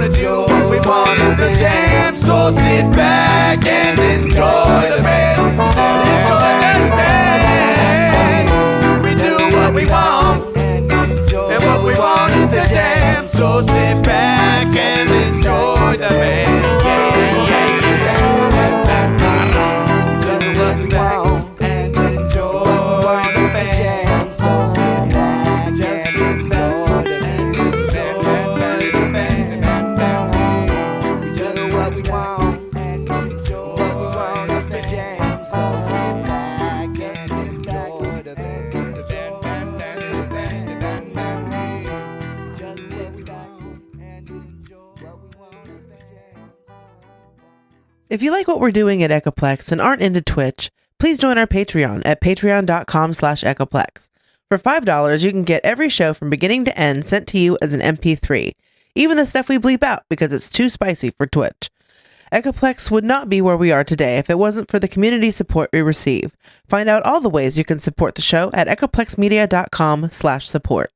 to do, what we want is to jam. So sit back and enjoy the band. Enjoy that band. We do what we want, and what we want is to jam. So sit back and enjoy the band. Just what we want and enjoy the band. So sit If you like what we're doing at Echoplex and aren't into Twitch, please join our Patreon at patreon.com/Echoplex. For $5, you can get every show from beginning to end sent to you as an MP3, even the stuff we bleep out because it's too spicy for Twitch. Echoplex would not be where we are today if it wasn't for the community support we receive. Find out all the ways you can support the show at echoplexmedia.com/support.